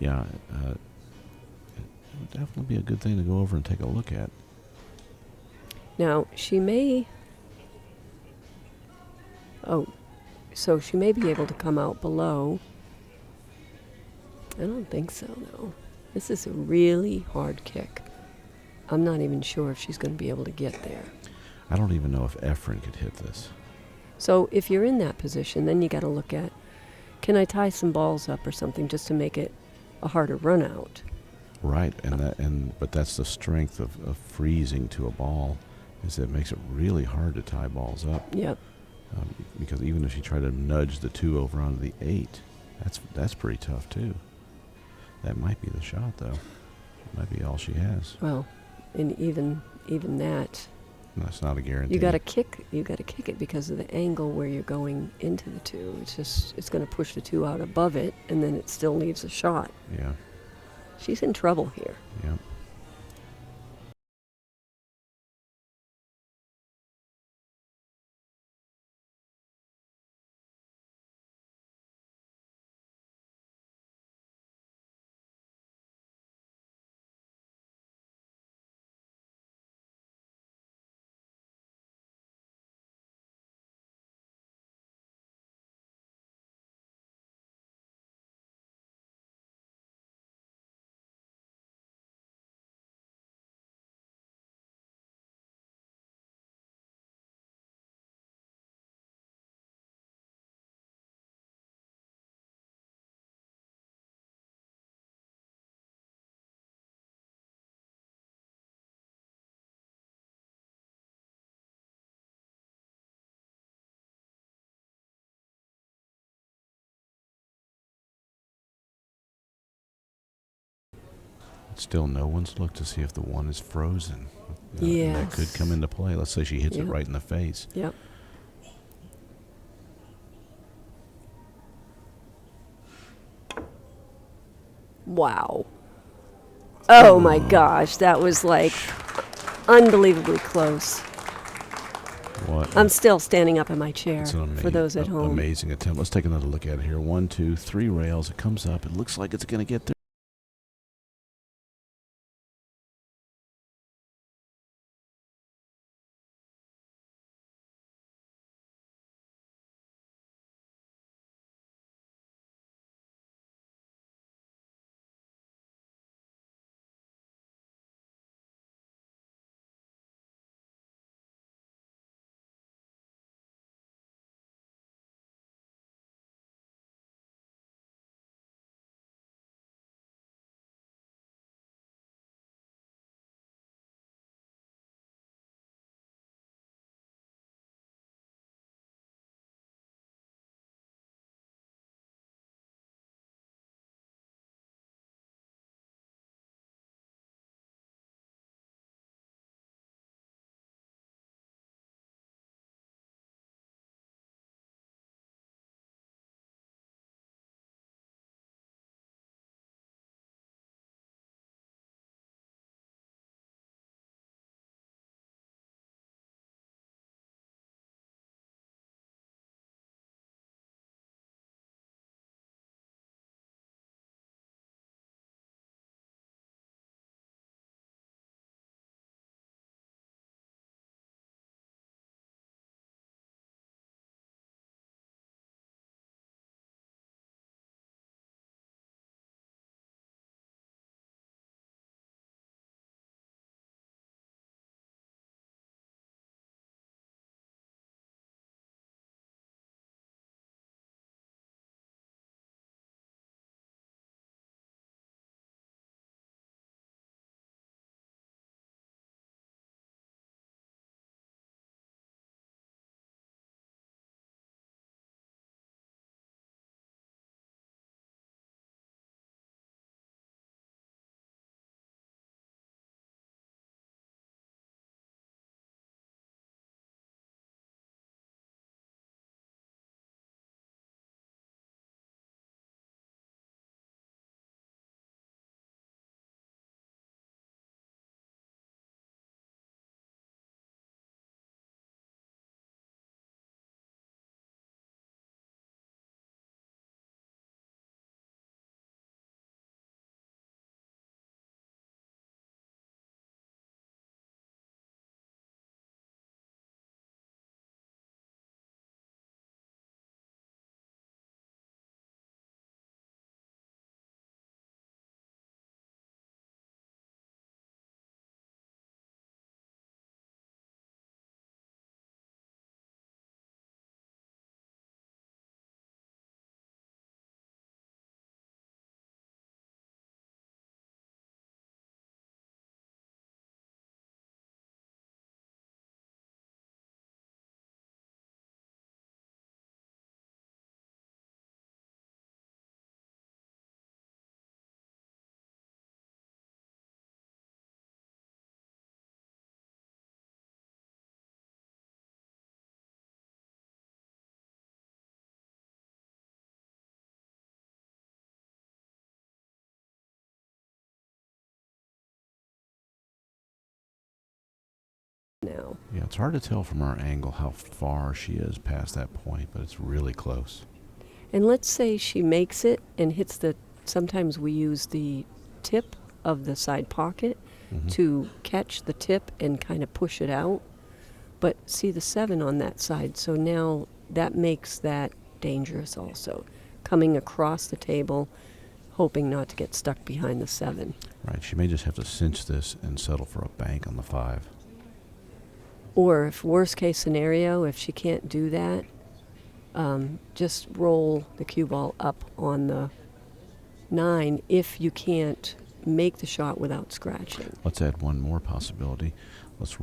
Yeah, it would definitely be a good thing to go over and take a look at. Now, she may... Oh, so she may be able to come out below. I don't think so, though. This is a really hard kick. I'm not even sure if she's going to be able to get there. I don't even know if Efren could hit this. So if you're in that position, then you got to look at, can I tie some balls up or something just to make it a harder run out? Right, but that's the strength of freezing to a ball, is that it makes it really hard to tie balls up. Yep. Because even if you try to nudge the 2 over onto the 8, that's pretty tough too. That might be the shot, though. It might be all she has. Well, and even that, That's not a guarantee. you got to kick it because of the angle where you're going into the 2. It's going to push the 2 out above it, and then it still leaves a shot. Yeah. She's in trouble here. Yeah. Still, no one's looked to see if the 1 is frozen. And that could come into play. Let's say she hits it right in the face. Yep. Wow. Oh my gosh, that was like unbelievably close. What? I'm still standing up in my chair It's an for those at home. amazing attempt. Let's take another look at it here. 1, 2, 3 rails. It comes up. It looks like it's going to get there. now. Yeah, it's hard to tell from our angle how far she is past that point, but it's really close. And let's say she makes it and hits sometimes we use the tip of the side pocket Mhm. to catch the tip and kind of push it out. But see the 7 on that side, so now that makes that dangerous also. Coming across the table, hoping not to get stuck behind the 7. Right, she may just have to cinch this and settle for a bank on the 5. Or if worst case scenario, if she can't do that, just roll the cue ball up on the 9 if you can't make the shot without scratching. Let's add one more possibility. Let's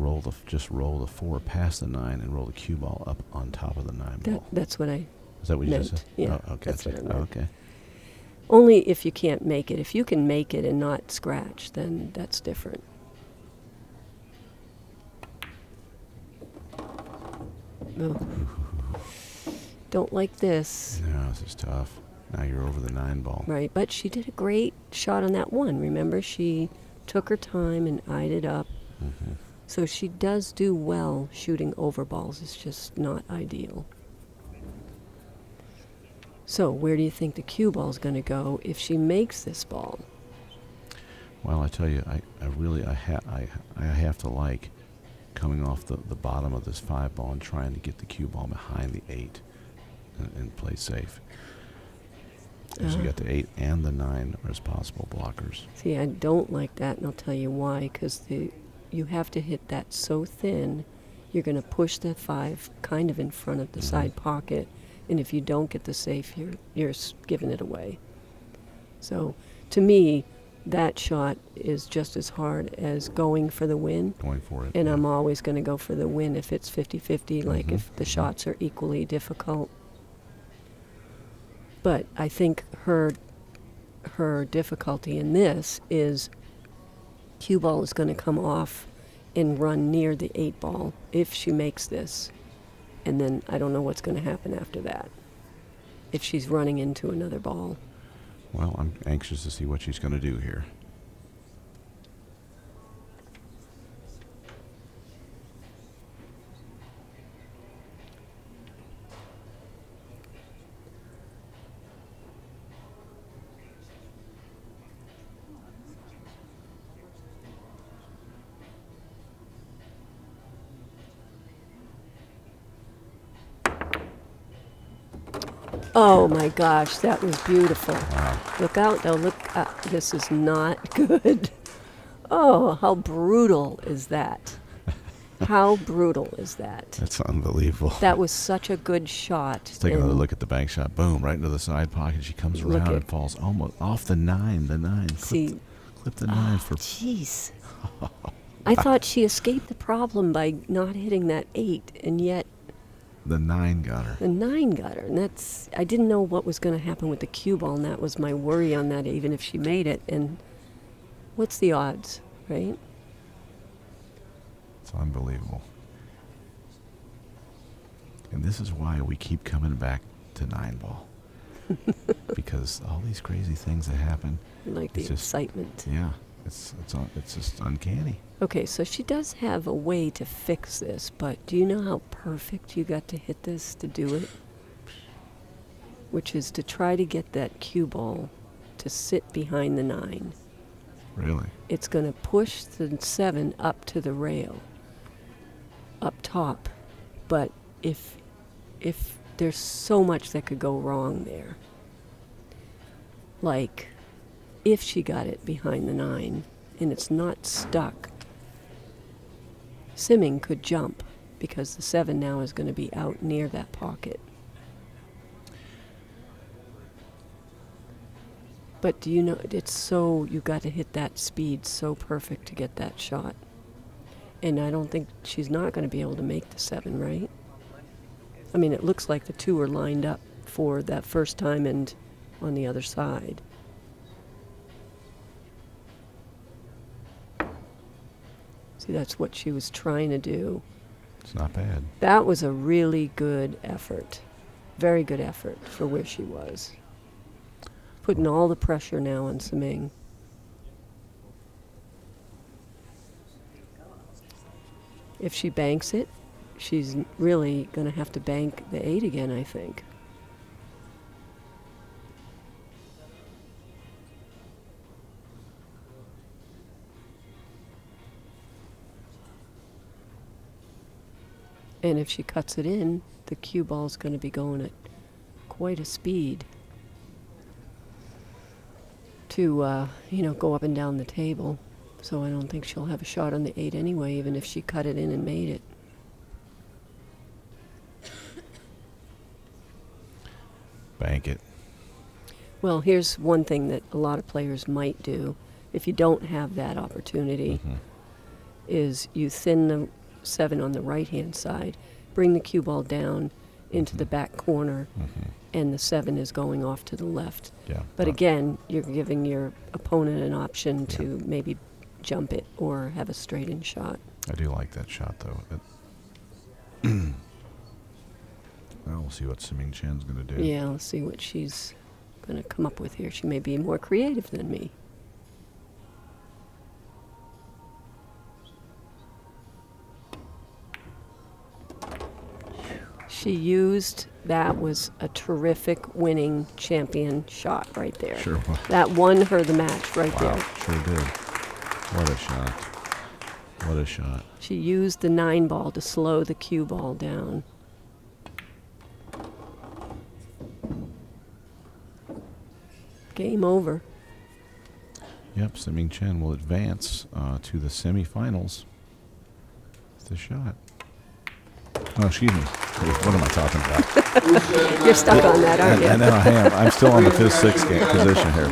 just roll the 4 past the 9 and roll the cue ball up on top of the 9 ball. That's what I Is that what you just meant. said? Yeah, Oh, okay. that's what I meant. Okay. Only if you can't make it. If you can make it and not scratch, then that's different. Oh. Don't like this. No, this is tough. Now you're over the 9 ball. Right, but she did a great shot on that one. Remember, she took her time and eyed it up. Mm-hmm. So she does do well shooting over balls. It's just not ideal. So where do you think the cue ball is going to go if she makes this ball? Well, I tell you, I have to like coming off the bottom of this 5 ball and trying to get the cue ball behind the 8 and play safe. Because you got the 8 and the 9 as possible blockers. See, I don't like that, and I'll tell you why. Because you have to hit that so thin, you're going to push the 5 kind of in front of the side pocket, and if you don't get the safe, you're giving it away. So, to me, that shot is just as hard as going for the win. Going for it. And yeah. I'm always going to go for the win if it's 50-50, like if the shots are equally difficult. But I think her difficulty in this is cue ball is going to come off and run near the 8 ball if she makes this. And then I don't know what's going to happen after that if she's running into another ball. Well, I'm anxious to see what she's going to do here. Oh my gosh, that was beautiful. Wow. Look out, though, look out. This is not good. Oh, how brutal is that? How brutal is that? That's unbelievable. That was such a good shot. Let's take another and look at the bank shot. Boom, right into the side pocket. She comes Look around at- and falls almost off the 9. The 9. See, Clip the 9 for... jeez. I thought she escaped the problem by not hitting that 8, and yet The 9 got her. the 9 got her. And I didn't know what was going to happen with the cue ball, and that was my worry on that, even if she made it. And what's the odds, right? It's unbelievable. And this is why we keep coming back to 9 ball. Because all these crazy things that happen. Like the It's just- excitement. Yeah, it's just uncanny. Okay, so she does have a way to fix this, but do you know how perfect you got to hit this to do it? Which is to try to get that cue ball to sit behind the 9. Really. It's going to push the 7 up to the rail, up top. But if there's so much that could go wrong there, like if she got it behind the 9 and it's not stuck, Simming could jump because the 7 now is going to be out near that pocket. But do you know, you got to hit that speed so perfect to get that shot. And I don't think she's not going to be able to make the 7, right? I mean, it looks like the 2 are lined up for that first time and on the other side. See, that's what she was trying to do. It's not bad. That was a really good effort. Very good effort for where she was. Putting all the pressure now on Simming. If she banks it, she's really going to have to bank the 8 again, I think. And if she cuts it in, the cue ball's going to be going at quite a speed to, go up and down the table. So I don't think she'll have a shot on the 8 anyway, even if she cut it in and made it. Bank it. Well, here's one thing that a lot of players might do if you don't have that opportunity, is you thin the 7 on the right-hand side, bring the cue ball down into the back corner, and the 7 is going off to the left. Yeah. But again, you're giving your opponent an option to maybe jump it or have a straight-in shot. I do like that shot, though. Well, we'll see what Tzu Chien's going to do. Yeah, let's see what she's going to come up with here. She may be more creative than me. She used, that was a terrific winning champion shot right there. Sure was. That won her the match right Wow, there. sure did. What a shot. What a shot. She used the 9 ball to slow the cue ball down. Game over. Yep, Tzu Chien will advance to the semifinals. It's a shot. Oh, excuse me. What am I talking about? You're stuck on that, aren't you? I know I am. I'm still on the 5th-6th position here.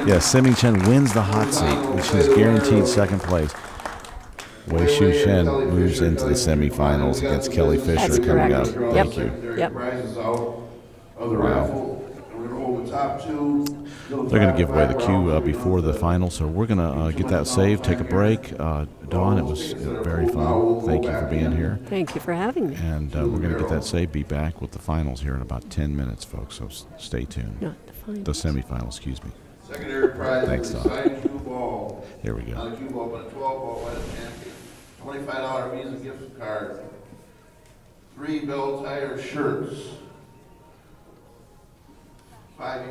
Yeah, Tzu Chien wins the hot seat, and she's guaranteed second place. Wei Chen moves into the semifinals against Kelly Fisher. That's coming correct. up. Yep. Thank you. Yep. Prizes out of the raffle. We're going to hold the top 2. They're going to give away the cue before the final, so we're going to get that saved, take a break. Dawn, it was very fun. Thank you for being here. Thank you for having me. And we're going to get that saved, be back with the finals here in about 10 minutes, folks, so stay tuned. Not the final. The semifinals, excuse me. Secondary prize Thanks, is a Don. signed cue ball. Here we Not go. a cue ball, but a 12-ball by the champion. $25 Visa gift card. 3 Bell Tire shirts. 5